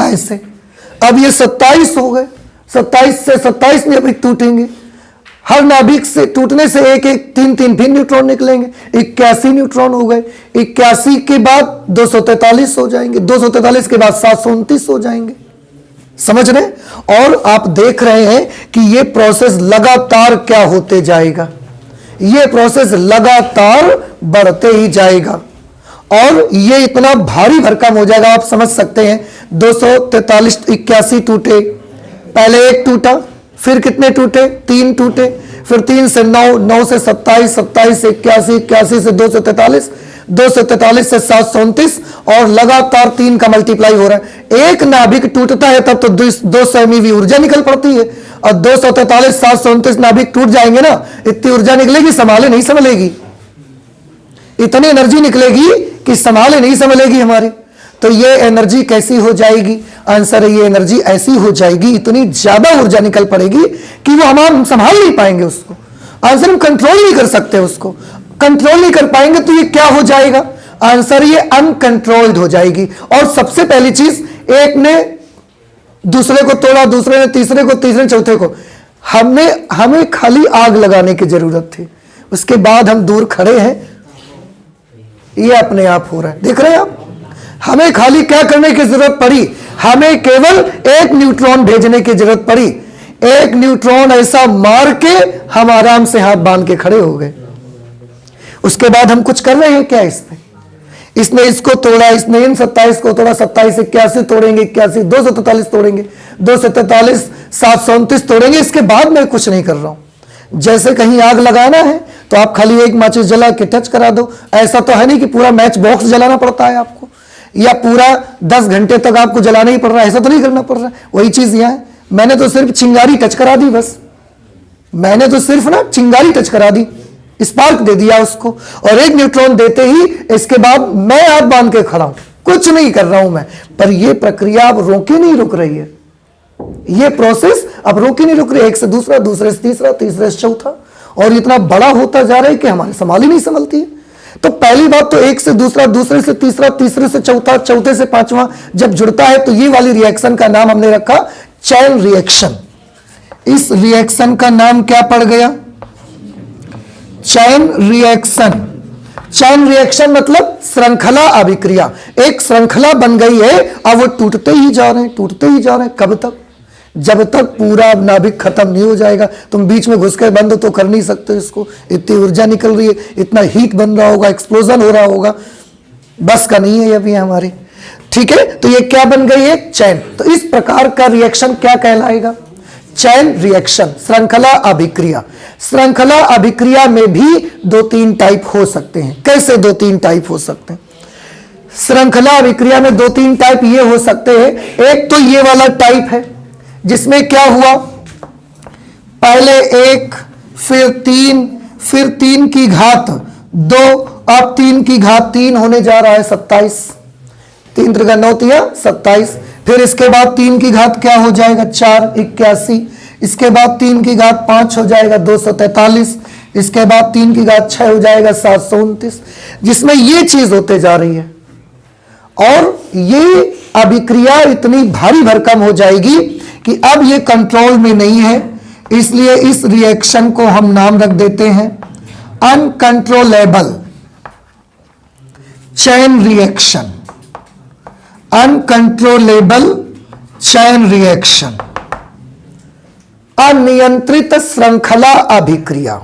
ऐसे। अब ये 27 हो गए, 27 से 27 नाभिक टूटेंगे, हर नाभिक से टूटने से एक एक 3 3 फिर न्यूट्रॉन निकलेंगे, 81 न्यूट्रॉन हो गए। 81 के बाद 243 हो जाएंगे, 243 के बाद 729 हो जाएंगे। समझ रहे? और आप देख रहे हैं कि ये प्रोसेस लगातार क्या होते जाएगा, ये प्रोसेस लगातार बढ़ते ही जाएगा और ये इतना भारी भरकम हो जाएगा, आप समझ सकते हैं। 243 81 टूटे, पहले एक टूटा, फिर कितने टूटे, 3 टूटे, फिर 3 से 9, 9 से 27, 27 से 81, 81 से 243, 243 से 729 और लगातार 3 का मल्टीप्लाई हो रहा है। एक नाभिक टूटता है तब तो 200 MeV ऊर्जा निकल पड़ती है और 243 729 नाभिक टूट जाएंगे ना, इतनी ऊर्जा निकलेगी, संभाले नहीं संभलेगी, इतनी एनर्जी निकलेगी कि संभाले नहीं संभलेगी हमारी। तो ये एनर्जी कैसी हो जाएगी, आंसर है ये एनर्जी ऐसी हो जाएगी, इतनी ज्यादा ऊर्जा निकल पड़ेगी कि वो हम संभाल नहीं पाएंगे उसको, आंसर हम कंट्रोल नहीं कर सकते, उसको कंट्रोल नहीं कर पाएंगे तो ये क्या हो जाएगा, आंसर ये अनकंट्रोल्ड हो जाएगी। और सबसे पहली चीज, एक ने दूसरे को तोड़ा, दूसरे ने तीसरे को, तीसरे ने चौथे को, हमें खाली आग लगाने की जरूरत थी, उसके बाद हम दूर खड़े हैं, ये अपने आप हो रहा है, देख रहे हैं आप। हमें खाली क्या करने की जरूरत पड़ी, हमें केवल एक न्यूट्रॉन भेजने की जरूरत पड़ी, एक न्यूट्रॉन ऐसा मार के हम आराम से हाथ बांध के खड़े हो गए। उसके बाद हम कुछ कर रहे हैं क्या इसमें, इसने इसको तोड़ा, इसने इन 27 को तोड़ा, 27 81 तोड़ेंगे, 81 243 तोड़ेंगे, 243 729 तोड़ेंगे, इसके बाद मैं कुछ नहीं कर रहा हूं। जैसे कहीं आग लगाना है तो आप खाली एक माचिस जला के टच करा दो, ऐसा तो है नहीं कि पूरा मैच बॉक्स जलाना पड़ता है आपको, या पूरा 10 घंटे तक आपको जलाना ही पड़ रहा है, ऐसा तो नहीं करना पड़ रहा है। वही चीज यहां है, मैंने तो सिर्फ चिंगारी टच करा दी, बस मैंने तो सिर्फ ना चिंगारी टच करा दी, स्पार्क दे दिया उसको, और एक न्यूट्रॉन देते ही इसके बाद मैं हाथ बांध के खड़ा हूं, कुछ नहीं कर रहा हूं मैं। पर यह प्रक्रिया अब रोके नहीं रुक रही है, यह प्रोसेस अब रोके नहीं रुक रही है, एक से दूसरा, दूसरे से तीसरा, तीसरे से चौथा, और इतना बड़ा होता जा रहा है कि हमारे संभाल ही नहीं संभलती है। तो पहली बात तो एक से दूसरा, दूसरे से तीसरा, तीसरे से चौथा, चौथे से पांचवा जब जुड़ता है तो ये वाली रिएक्शन का नाम हमने रखा चैन रिएक्शन। इस रिएक्शन का नाम क्या पड़ गया? Chain reaction. चैन रिएक्शन मतलब श्रृंखला अभिक्रिया। एक श्रृंखला बन गई है, अब वो टूटते ही जा रहे हैं, टूटते ही जा रहे हैं। कब तक? जब तक पूरा नाभिक खत्म नहीं हो जाएगा। तुम बीच में घुस के बंद तो कर नहीं सकते इसको, इतनी ऊर्जा निकल रही है, इतना हीट बन रहा होगा, एक्सप्लोजन हो रहा होगा, बस का नहीं है अभी हमारे। ठीक है, तो ये क्या बन गई है? चैन। तो इस प्रकार का रिएक्शन क्या कहलाएगा? चैन रिएक्शन, श्रृंखला अभिक्रिया। श्रृंखला अभिक्रिया में भी 2-3 टाइप हो सकते हैं। कैसे 2-3 टाइप हो सकते हैं? श्रृंखला अभिक्रिया में 2-3 टाइप ये हो सकते हैं। एक तो ये वाला टाइप है जिसमें क्या हुआ, पहले 1, फिर 3, फिर 3 की घात 2, अब 3 की घात 3 होने जा रहा है 27। 3 त्रिका 9 तिया 27। फिर इसके बाद 3 की घात क्या हो जाएगा? 4, 81। इसके बाद 3 की घात 5 हो जाएगा 243। इसके बाद 3 की घात 6 हो जाएगा 729, जिसमें ये चीज होते जा रही है। और ये अभिक्रिया इतनी भारी भरकम हो जाएगी कि अब ये कंट्रोल में नहीं है, इसलिए इस रिएक्शन को हम नाम रख देते हैं uncontrollable chain reaction. Uncontrollable chain reaction, अनियंत्रित श्रृंखला अभिक्रिया।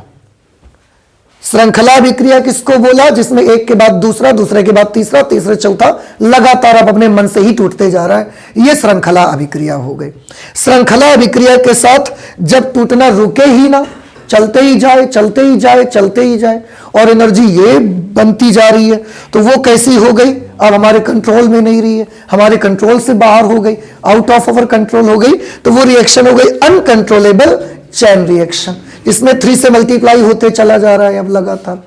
श्रृंखला अभिक्रिया किसको बोला? जिसमें एक के बाद दूसरा, दूसरे के बाद तीसरा, तीसरे चौथा लगातार अब अपने मन से ही टूटते जा रहा है, यह श्रृंखला अभिक्रिया हो गई। श्रृंखला अभिक्रिया के साथ जब टूटना रुके ही ना, चलते ही जाए, चलते ही जाए, चलते ही जाए, और एनर्जी ये बनती जा रही है, तो वो कैसी हो गई? अब हमारे कंट्रोल में नहीं रही है, हमारे कंट्रोल से बाहर हो गई, आउट ऑफ अवर कंट्रोल हो गई। तो वो रिएक्शन हो गई अनकंट्रोलेबल चैन रिएक्शन। इसमें 3 से मल्टीप्लाई होते चला जा रहा है अब लगातार।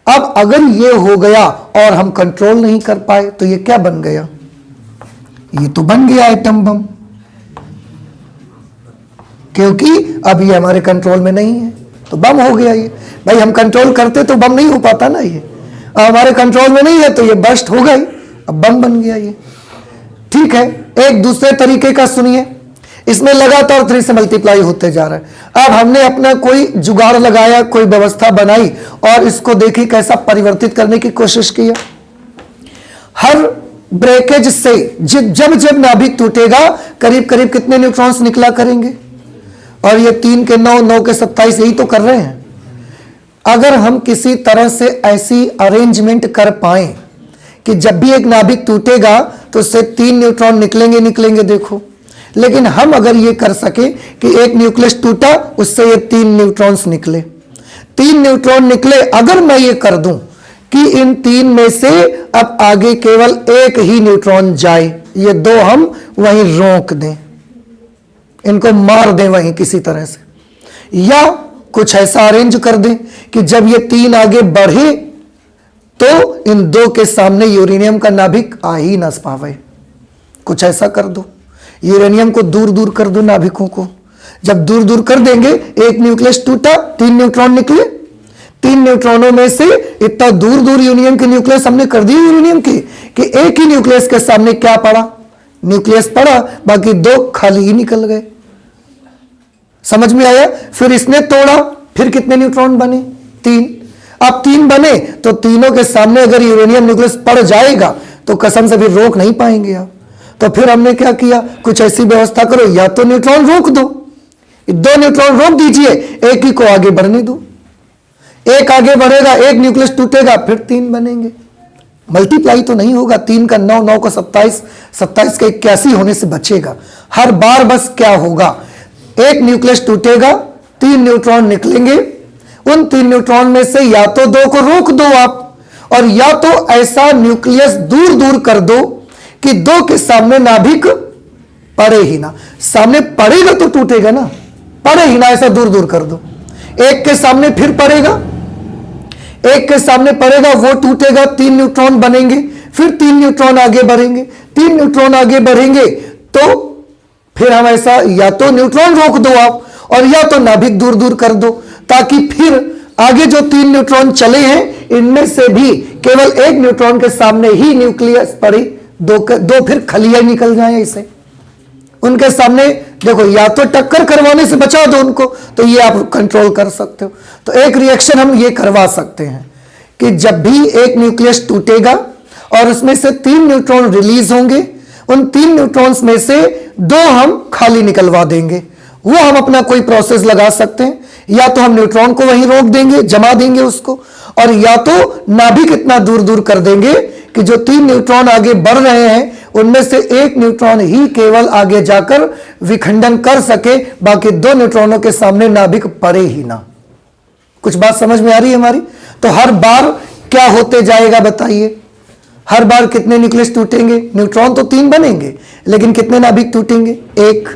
अब अगर ये हो गया और हम कंट्रोल नहीं कर पाए तो ये क्या बन गया? ये तो बन गया एटम बम, क्योंकि अब ये हमारे कंट्रोल में नहीं है तो बम हो गया ये। भाई हम कंट्रोल करते तो बम नहीं हो पाता ना, ये अब हमारे कंट्रोल में नहीं है तो ये बर्स्ट हो गई, अब बम बन गया ये। ठीक है, एक दूसरे तरीके का सुनिए। इसमें लगातार 3 से मल्टीप्लाई होते जा रहा है। अब हमने अपना कोई जुगाड़ लगाया, कोई व्यवस्था बनाई और इसको देखी कैसा परिवर्तित करने की कोशिश की। हर ब्रेकेज से जब जब नाभिक टूटेगा करीब करीब कितने न्यूट्रॉन्स निकला करेंगे? और ये 3 के 9, 9 के 27 यही तो कर रहे हैं। अगर हम किसी तरह से ऐसी अरेंजमेंट कर पाए कि जब भी एक नाभिक टूटेगा तो उससे 3 न्यूट्रॉन निकलेंगे निकलेंगे, देखो। लेकिन हम अगर ये कर सके कि एक न्यूक्लियस टूटा उससे ये 3 न्यूट्रॉन्स निकले, 3 न्यूट्रॉन निकले, अगर मैं ये कर दूं कि इन 3 में से अब आगे केवल एक ही न्यूट्रॉन जाए, ये 2 हम वहीं रोक दें, इनको मार दें वहीं किसी तरह से, या कुछ ऐसा अरेंज कर दें कि जब ये 3 आगे बढ़े तो इन 2 के सामने यूरेनियम का नाभिक आ ही ना पावे। कुछ ऐसा कर दो, यूरेनियम को दूर दूर कर दो नाभिकों को। जब दूर दूर कर देंगे, एक न्यूक्लियस टूटा, 3 न्यूट्रॉन निकले, 3 न्यूट्रॉनों में से इतना दूर दूर यूरेनियम के न्यूक्लियस हमने कर दिए यूरेनियम के कि एक ही न्यूक्लियस के सामने क्या पड़ा? न्यूक्लियस पड़ा, बाकी 2 खाली ही निकल गए। समझ में आया? फिर इसने तोड़ा, फिर कितने न्यूट्रॉन बने? 3। अब 3 बने तो तीनों के सामने अगर यूरेनियम न्यूक्लियस पड़ जाएगा तो कसम से फिर रोक नहीं पाएंगे आप। तो फिर हमने क्या किया? कुछ ऐसी व्यवस्था करो, या तो न्यूट्रॉन रोक दो, 2 न्यूट्रॉन रोक दीजिए, एक ही को आगे बढ़ने दो। एक आगे बढ़ेगा, एक न्यूक्लियस टूटेगा, फिर 3 बनेंगे। मल्टीप्लाई तो नहीं होगा, 3 का 9, 9 का 27, 27 का 81 होने से बचेगा। हर बार बस क्या होगा? एक न्यूक्लियस टूटेगा, 3 न्यूट्रॉन निकलेंगे, उन 3 न्यूट्रॉन में से या तो 2 को रोक दो आप, और या तो ऐसा न्यूक्लियस दूर दूर कर दो कि 2 के सामने नाभिक पड़े ही ना। सामने पड़ेगा तो टूटेगा ना, पड़े ही ना, ऐसा दूर दूर कर दो। एक के सामने फिर पड़ेगा, एक के सामने पड़ेगा, वो टूटेगा, 3 न्यूट्रॉन बनेंगे, फिर 3 न्यूट्रॉन आगे बढ़ेंगे, 3 न्यूट्रॉन आगे बढ़ेंगे, तो फिर हम ऐसा या तो न्यूट्रॉन रोक दो आप, और या तो नाभिक दूर दूर कर दो, ताकि फिर आगे जो 3 न्यूट्रॉन चले हैं इनमें से भी केवल एक न्यूट्रॉन के सामने ही न्यूक्लियस पड़ी, दो फिर खलियां निकल जाए इसे उनके सामने। देखो या तो टक्कर करवाने से बचा दो उनको, तो ये आप कंट्रोल कर सकते हो। तो एक रिएक्शन हम ये करवा सकते हैं कि जब भी एक न्यूक्लियस टूटेगा और उसमें से 3 न्यूट्रॉन रिलीज होंगे, उन 3 न्यूट्रॉन्स में से 2 हम खाली निकलवा देंगे। वो हम अपना कोई प्रोसेस लगा सकते हैं, या तो हम न्यूट्रॉन को वहीं रोक देंगे, जमा देंगे उसको, और या तो नाभिक इतना दूर दूर कर देंगे कि जो 3 न्यूट्रॉन आगे बढ़ रहे हैं उनमें से एक न्यूट्रॉन ही केवल आगे जाकर विखंडन कर सके, बाकी 2 न्यूट्रॉनों के सामने नाभिक पड़े ही ना। कुछ बात समझ में आ रही है हमारी? तो हर बार क्या होते जाएगा बताइए? हर बार कितने न्यूक्लियस टूटेंगे? न्यूट्रॉन तो 3 बनेंगे, लेकिन कितने नाभिक टूटेंगे? 1।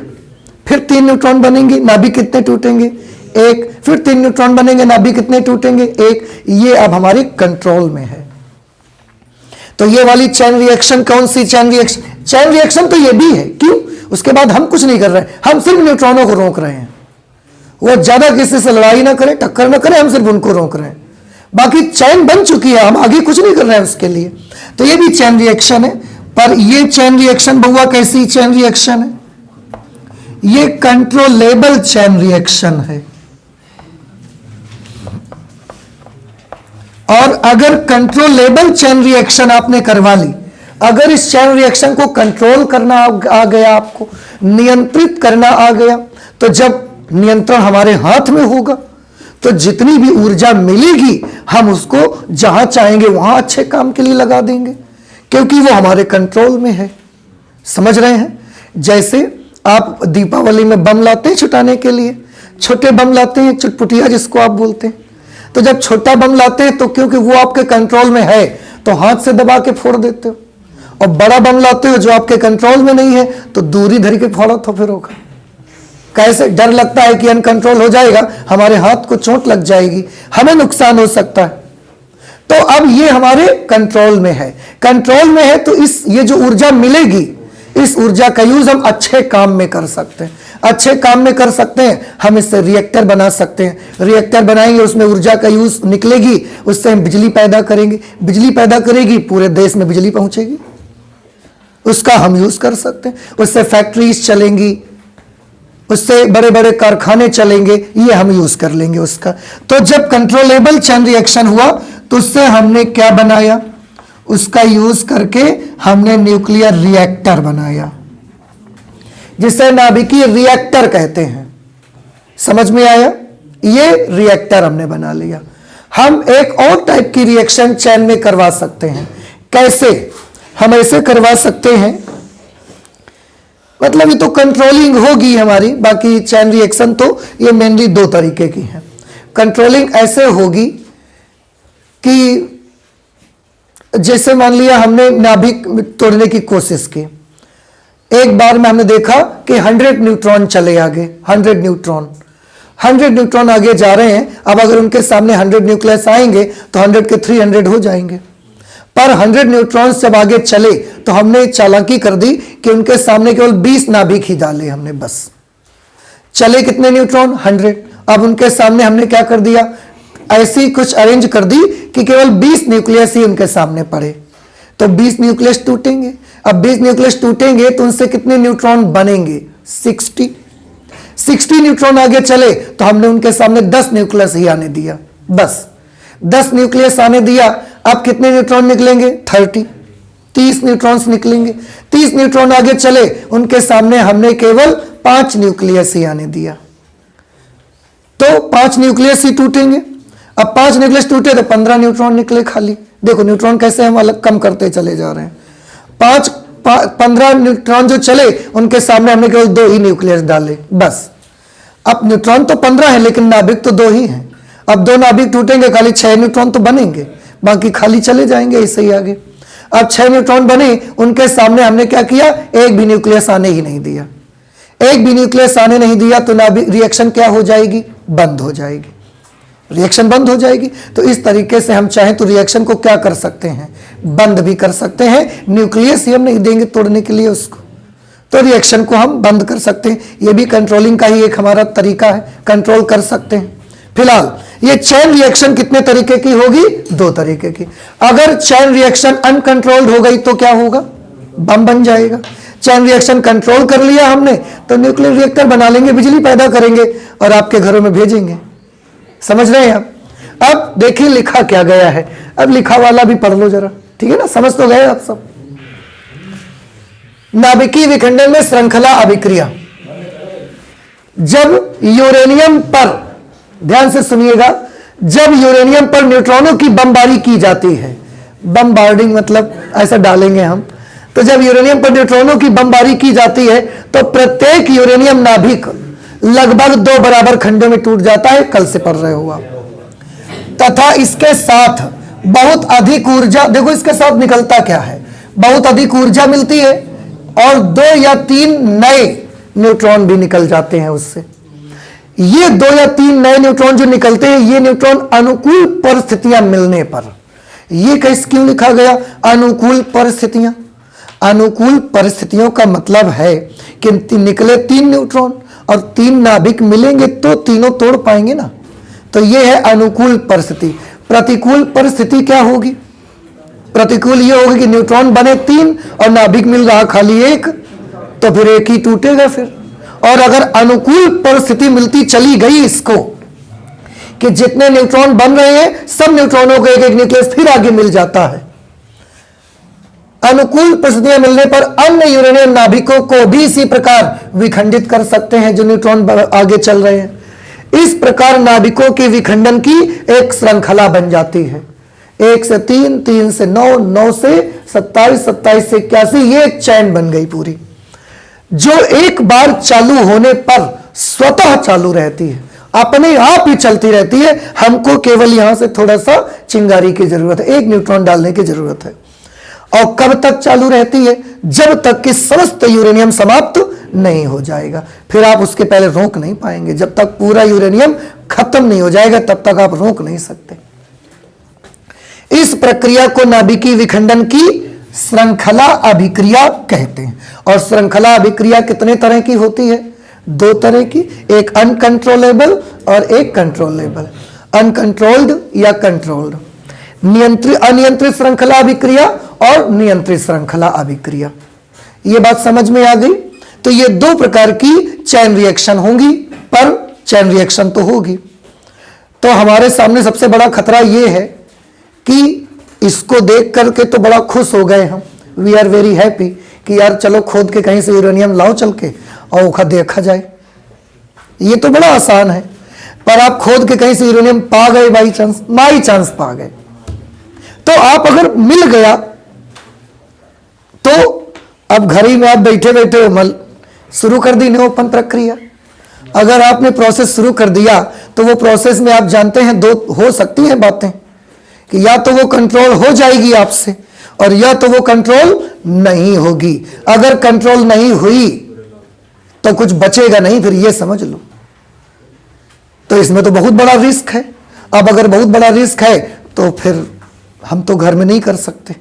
फिर 3 न्यूट्रॉन बनेंगे, नाभिक कितने टूटेंगे? 1। फिर 3 न्यूट्रॉन बनेंगे, नाभिक कितने टूटेंगे? 1। ये अब हमारे कंट्रोल में है। तो ये वाली चैन रिएक्शन कौन सी चैन रिएक्शन? चैन रिएक्शन तो ये भी है। क्यों? उसके बाद हम कुछ नहीं कर रहे हैं, हम सिर्फ न्यूट्रॉनों को रोक रहे हैं। वो ज्यादा किसी से लड़ाई ना करें, टक्कर ना करें, हम सिर्फ उनको रोक रहे हैं। बाकी चैन बन चुकी है, हम आगे कुछ नहीं कर रहे हैं उसके लिए। तो ये भी चैन रिएक्शन है। पर ये चैन रिएक्शन बहुआ कैसी चैन रिएक्शन है? ये कंट्रोलेबल चैन रिएक्शन है। और अगर कंट्रोलेबल चैन रिएक्शन आपने करवा ली, अगर इस चैन रिएक्शन को कंट्रोल करना आ गया, आपको नियंत्रित करना आ गया, तो जब नियंत्रण हमारे हाथ में होगा तो जितनी भी ऊर्जा मिलेगी हम उसको जहां चाहेंगे वहां अच्छे काम के लिए लगा देंगे, क्योंकि वो हमारे कंट्रोल में है। समझ रहे हैं? जैसे आप दीपावली में बम लाते हैं छुटाने के लिए, छोटे बम लाते हैं, चुटपुटिया जिसको आप बोलते हैं। तो जब छोटा बम लाते हैं तो क्योंकि वो आपके कंट्रोल में है तो हाथ से दबा के फोड़ देते हो, और बड़ा बम लाते हो जो आपके कंट्रोल में नहीं है तो दूरी धर के फोड़ा तो फिर होगा। कैसे? डर लगता है कि अनकंट्रोल हो जाएगा, हमारे हाथ को चोट लग जाएगी, हमें नुकसान हो सकता है। तो अब ये हमारे कंट्रोल में है। कंट्रोल में है तो ये जो ऊर्जा मिलेगी, इस ऊर्जा का यूज हम अच्छे काम में कर सकते हैं। अच्छे काम में कर सकते हैं, हम इससे रिएक्टर बना सकते हैं। रिएक्टर बनाएंगे, उसमें ऊर्जा का यूज निकलेगी, उससे हम बिजली पैदा करेंगे। बिजली पैदा करेगी, पूरे देश में बिजली पहुंचेगी, उसका हम यूज कर सकते हैं। उससे फैक्ट्रीज चलेंगी, उससे बड़े बड़े कारखाने चलेंगे, ये हम यूज कर लेंगे उसका। तो जब कंट्रोलेबल चैन रिएक्शन हुआ तो उससे हमने क्या बनाया? उसका यूज करके हमने न्यूक्लियर रिएक्टर बनाया, जिसे नाभिकीय रिएक्टर कहते हैं। समझ में आया? ये रिएक्टर हमने बना लिया। हम एक और टाइप की रिएक्शन चैन में करवा सकते हैं। कैसे? हम ऐसे करवा सकते हैं, मतलब ये तो कंट्रोलिंग होगी हमारी, बाकी चैन रिएक्शन तो ये मेनली 2 तरीके की है। कंट्रोलिंग ऐसे होगी कि जैसे मान लिया हमने नाभिक तोड़ने की कोशिश की, एक बार में हमने देखा कि 100 न्यूट्रॉन चले आगे, 100 न्यूट्रॉन आगे जा रहे हैं। अब अगर उनके सामने 100 न्यूक्लियस आएंगे तो 100 के 300 हो जाएंगे। पर 100 न्यूट्रॉन्स जब आगे चले तो हमने चालाकी कर दी कि उनके सामने केवल 20 नाभिक ही डाले हमने, बस। चले कितने न्यूट्रॉन? 100। अब उनके सामने हमने क्या कर दिया? ऐसी कुछ अरेंज कर दी कि केवल 20 न्यूक्लियस ही उनके सामने पड़े, तो 20 न्यूक्लियस टूटेंगे। अब 20 न्यूक्लियस टूटेंगे तो उनसे कितने न्यूट्रॉन बनेंगे? 60 न्यूट्रॉन आगे चले तो हमने उनके सामने 10 न्यूक्लियस ही आने दिया, बस 10 न्यूक्लियस आने दिया। अब कितने न्यूट्रॉन निकलेंगे? 30 न्यूट्रॉन्स निकलेंगे। 30 न्यूट्रॉन आगे चले, उनके सामने हमने केवल 5 न्यूक्लियस ही आने दिया, तो 5 न्यूक्लियस ही टूटेंगे। अब 5 न्यूक्लियस टूटे तो 15 न्यूट्रॉन निकले खाली। देखो न्यूट्रॉन कैसे हम अलग कम करते चले जा रहे हैं। 15 न्यूट्रॉन जो चले उनके सामने हमने केवल 2 ही न्यूक्लियस डाले, बस। अब न्यूट्रॉन तो 15 है लेकिन नाभिक तो 2 ही हैं। अब 2 नाभिक टूटेंगे, खाली 6 न्यूट्रॉन तो बनेंगे, बाकी खाली चले जाएंगे ऐसे ही आगे। अब 6 न्यूट्रॉन बने, उनके सामने हमने क्या किया? एक भी न्यूक्लियस आने ही नहीं दिया। एक भी न्यूक्लियस आने नहीं दिया तो नाभिक रिएक्शन क्या हो जाएगी? बंद हो जाएगी, रिएक्शन बंद हो जाएगी। तो इस तरीके से हम चाहें तो रिएक्शन को क्या कर सकते हैं? बंद भी कर सकते हैं। न्यूक्लियस ही हम नहीं देंगे तोड़ने के लिए उसको, तो रिएक्शन को हम बंद कर सकते हैं। यह भी कंट्रोलिंग का ही एक हमारा तरीका है, कंट्रोल कर सकते हैं। फिलहाल ये चैन रिएक्शन कितने तरीके की होगी? 2 तरीके की। अगर चैन रिएक्शन अनकंट्रोल्ड हो गई तो क्या होगा? बम बन जाएगा। चैन रिएक्शन कंट्रोल कर लिया हमने तो न्यूक्लियर रिएक्टर बना लेंगे, बिजली पैदा करेंगे और आपके घरों में भेजेंगे। समझ रहे हैं आप? अब देखिए लिखा क्या गया है, अब लिखा वाला भी पढ़ लो जरा, ठीक है ना? समझ तो गए आप सब। नाभिकीय विखंडन में श्रृंखला अभिक्रिया, जब यूरेनियम पर, ध्यान से सुनिएगा, जब यूरेनियम पर न्यूट्रॉनों की बमबारी की जाती है, बमबार्डिंग मतलब ऐसा डालेंगे हम, तो जब यूरेनियम पर न्यूट्रॉनों की बमबारी की जाती है तो प्रत्येक यूरेनियम नाभिक लगभग 2 बराबर खंडों में टूट जाता है, कल से पढ़ रहे हो आप, तथा इसके साथ बहुत अधिक ऊर्जा, देखो इसके साथ निकलता क्या है, बहुत अधिक ऊर्जा मिलती है और 2 या 3 नए न्यूट्रॉन भी निकल जाते हैं उससे। ये 2 या 3 नए न्यूट्रॉन जो निकलते हैं, ये न्यूट्रॉन अनुकूल परिस्थितियां मिलने पर, ये कैसे क्यों लिखा गया अनुकूल परिस्थितियां? अनुकूल परिस्थितियों का मतलब है कि निकले 3 न्यूट्रॉन और 3 नाभिक मिलेंगे तो तीनों तोड़ पाएंगे ना, तो ये है अनुकूल परिस्थिति। प्रतिकूल परिस्थिति क्या होगी? प्रतिकूल ये होगी कि न्यूट्रॉन बने 3 और नाभिक मिल रहा खाली 1, तो फिर एक ही टूटेगा फिर। और अगर अनुकूल परिस्थिति मिलती चली गई इसको कि जितने न्यूट्रॉन बन रहे हैं सब न्यूट्रॉनों को एक एक न्यूक्लियस फिर आगे मिल जाता है, अनुकूल परिस्थितियां मिलने पर अन्य यूरेनियम नाभिकों को भी इसी प्रकार विखंडित कर सकते हैं जो न्यूट्रॉन आगे चल रहे हैं। इस प्रकार नाभिकों के विखंडन की एक श्रृंखला बन जाती है, 1 से 3, 3 से 9, 9 से 27, 27 से 81, ये एक चैन बन गई पूरी, जो एक बार चालू होने पर स्वतः चालू रहती है, अपने आप ही चलती रहती है। हमको केवल यहां से थोड़ा सा चिंगारी की जरूरत है, 1 न्यूट्रॉन डालने की जरूरत है। और कब तक चालू रहती है? जब तक कि समस्त यूरेनियम समाप्त नहीं हो जाएगा, फिर आप उसके पहले रोक नहीं पाएंगे। जब तक पूरा यूरेनियम खत्म नहीं हो जाएगा तब तक आप रोक नहीं सकते। इस प्रक्रिया को नाभिकीय विखंडन की श्रृंखला अभिक्रिया कहते हैं। और श्रृंखला अभिक्रिया कितने तरह की होती है? 2 तरह की, एक अनकंट्रोलेबल और एक कंट्रोलेबल। अनकंट्रोल्ड या कंट्रोल्ड, अनियंत्रित श्रृंखला अभिक्रिया और नियंत्रित श्रृंखला अभिक्रिया। यह बात समझ में आ गई? तो ये 2 प्रकार की चैन रिएक्शन होंगी, पर चैन रिएक्शन तो होगी। तो हमारे सामने सबसे बड़ा खतरा यह है कि इसको देख करके तो बड़ा खुश हो गए हम, वी आर वेरी हैप्पी कि यार चलो खोद के कहीं से यूरेनियम लाओ चल के और उसका देखा जाए। ये तो बड़ा आसान है, पर आप खोद के कहीं से यूरेनियम पा गए, बाई चांस पा गए, तो आप अगर मिल गया तो अब घर ही में आप बैठे बैठे मल शुरू कर दी ओपन प्रक्रिया। अगर आपने प्रोसेस शुरू कर दिया तो वो प्रोसेस में आप जानते हैं 2 हो सकती हैं बातें, कि या तो वो कंट्रोल हो जाएगी आपसे और या तो वो कंट्रोल नहीं होगी। अगर कंट्रोल नहीं हुई तो कुछ बचेगा नहीं, फिर ये समझ लो। तो इसमें तो बहुत बड़ा रिस्क है। अब अगर बहुत बड़ा रिस्क है तो फिर हम तो घर में नहीं कर सकते,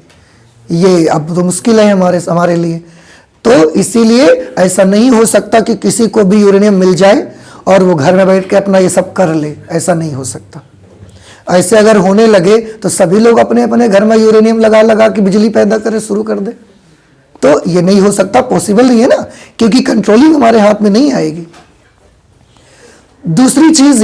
ये अब तो मुश्किल है हमारे लिए। तो इसीलिए ऐसा नहीं हो सकता कि किसी को भी यूरेनियम मिल जाए और वो घर में बैठ के अपना ये सब कर ले, ऐसा नहीं हो सकता। ऐसे अगर होने लगे तो सभी लोग अपने अपने घर में यूरेनियम लगा लगा के बिजली पैदा करे शुरू कर दे, तो ये नहीं हो सकता, पॉसिबल नहीं है ना, क्योंकि कंट्रोलिंग हमारे हाथ में नहीं आएगी। दूसरी चीज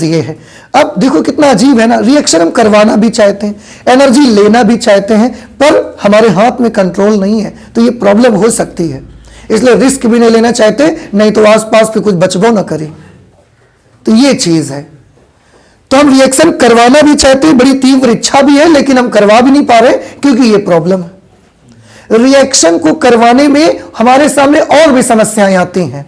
ये है, अब देखो कितना अजीब है ना, रिएक्शन हम करवाना भी चाहते हैं, एनर्जी लेना भी चाहते हैं, पर हमारे हाथ में कंट्रोल नहीं है, तो ये प्रॉब्लम हो सकती है। इसलिए रिस्क भी नहीं लेना चाहते, नहीं तो आसपास पे कुछ बचबो ना करे। तो ये चीज है। तो हम रिएक्शन करवाना भी चाहते हैं, बड़ी तीव्र इच्छा भी है, लेकिन हम करवा भी नहीं पा रहे क्योंकि ये प्रॉब्लम है। रिएक्शन को करवाने में हमारे सामने और भी समस्याएं आती हैं।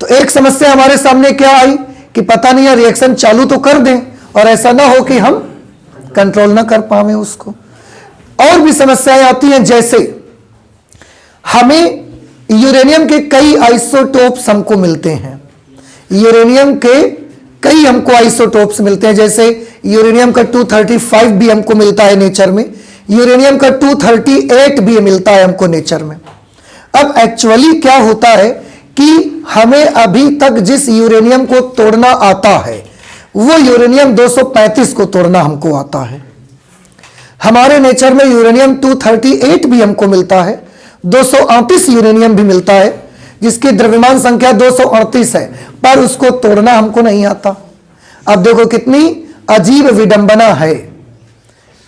तो एक समस्या हमारे सामने क्या आई कि पता नहीं है रिएक्शन चालू तो कर दें और ऐसा ना हो कि हम कंट्रोल ना कर पाए उसको। और भी समस्याएं आती हैं, जैसे हमें यूरेनियम के कई आइसोटोप्स हमको मिलते हैं, यूरेनियम के कई हमको आइसोटोप्स मिलते हैं, जैसे यूरेनियम का 235 भी हमको मिलता है नेचर में, यूरेनियम का 238 भी मिलता है हमको नेचर में। अब एक्चुअली क्या होता है कि हमें अभी तक जिस यूरेनियम को तोड़ना आता है वो यूरेनियम 235 को तोड़ना हमको आता है। हमारे नेचर में यूरेनियम 238 भी हमको मिलता है, 238 यूरेनियम भी मिलता है जिसकी द्रव्यमान संख्या 238 है, पर उसको तोड़ना हमको नहीं आता। अब देखो कितनी अजीब विडंबना है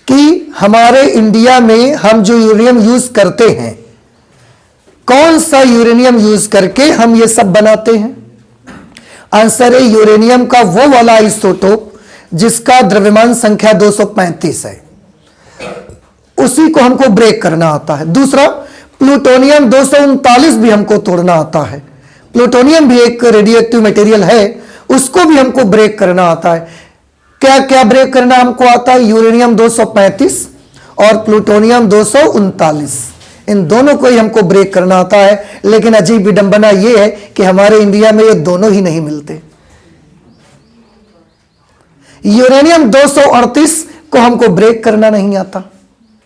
कि हमारे इंडिया में हम जो यूरेनियम यूज करते हैं, कौन सा यूरेनियम यूज करके हम ये सब बनाते हैं? आंसर है यूरेनियम का वो वाला आइसोटोप जिसका द्रव्यमान संख्या 235 है, उसी को हमको ब्रेक करना आता है। दूसरा, प्लूटोनियम 239 भी हमको तोड़ना आता है। प्लूटोनियम भी एक रेडियो एक्टिव मटेरियल है, उसको भी हमको ब्रेक करना आता है। क्या क्या ब्रेक करना हमको आता है? यूरेनियम 235 और प्लूटोनियम 239, इन दोनों को ही हमको ब्रेक करना आता है। लेकिन अजीब विडंबना यह है कि हमारे इंडिया में ये दोनों ही नहीं मिलते। यूरेनियम 238 को हमको ब्रेक करना नहीं आता,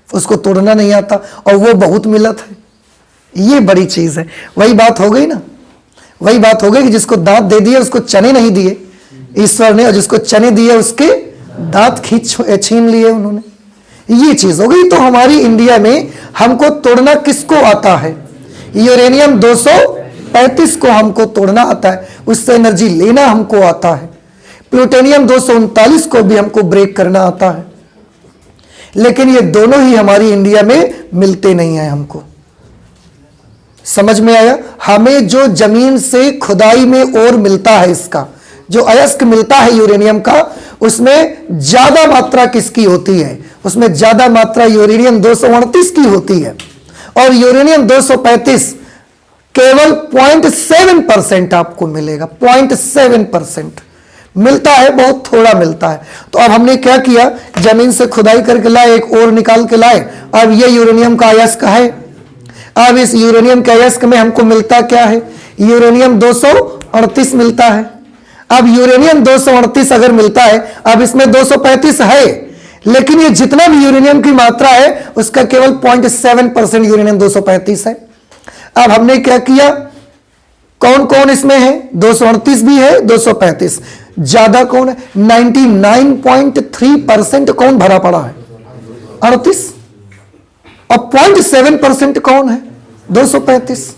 उसको तोड़ना नहीं आता, और वो बहुत मिलत है। ये बड़ी चीज है। वही बात हो गई ना, वही बात हो गई कि जिसको दांत दे दिए उसको चने नहीं दिए ईश्वर ने, और जिसको चने दिए उसके दांत छीन लिए उन्होंने। ये चीज हो गई। तो हमारी इंडिया में हमको तोड़ना किसको आता है? यूरेनियम 235 को हमको तोड़ना आता है, उससे एनर्जी लेना हमको आता है। प्लूटोनियम 239 को भी हमको ब्रेक करना आता है। लेकिन ये दोनों ही हमारी इंडिया में मिलते नहीं है हमको। समझ में आया? हमें जो जमीन से खुदाई में और मिलता है, इसका जो अयस्क मिलता है यूरेनियम का, उसमें ज्यादा मात्रा किसकी होती है? उसमें ज्यादा मात्रा यूरेनियम 238 की होती है, और यूरेनियम 235 केवल 0.7% आपको मिलेगा। 0.7% मिलता है, बहुत थोड़ा मिलता है। तो अब हमने क्या किया, जमीन से खुदाई करके लाए, एक और निकाल के लाए। अब ये यूरेनियम का अयस्क है। अब इस यूरेनियम के अयस्क में हमको मिलता क्या है? यूरेनियम 238 मिलता है। अब यूरेनियम 238 अगर मिलता है, अब इसमें 235 है, लेकिन ये जितना भी यूरेनियम की मात्रा है उसका केवल 0.7% यूरेनियम 235 है। अब हमने क्या किया, कौन कौन इसमें है? 238 भी है, 235। ज्यादा कौन है? 99.3% कौन भरा पड़ा है? 38। और 0.7% कौन है? 235।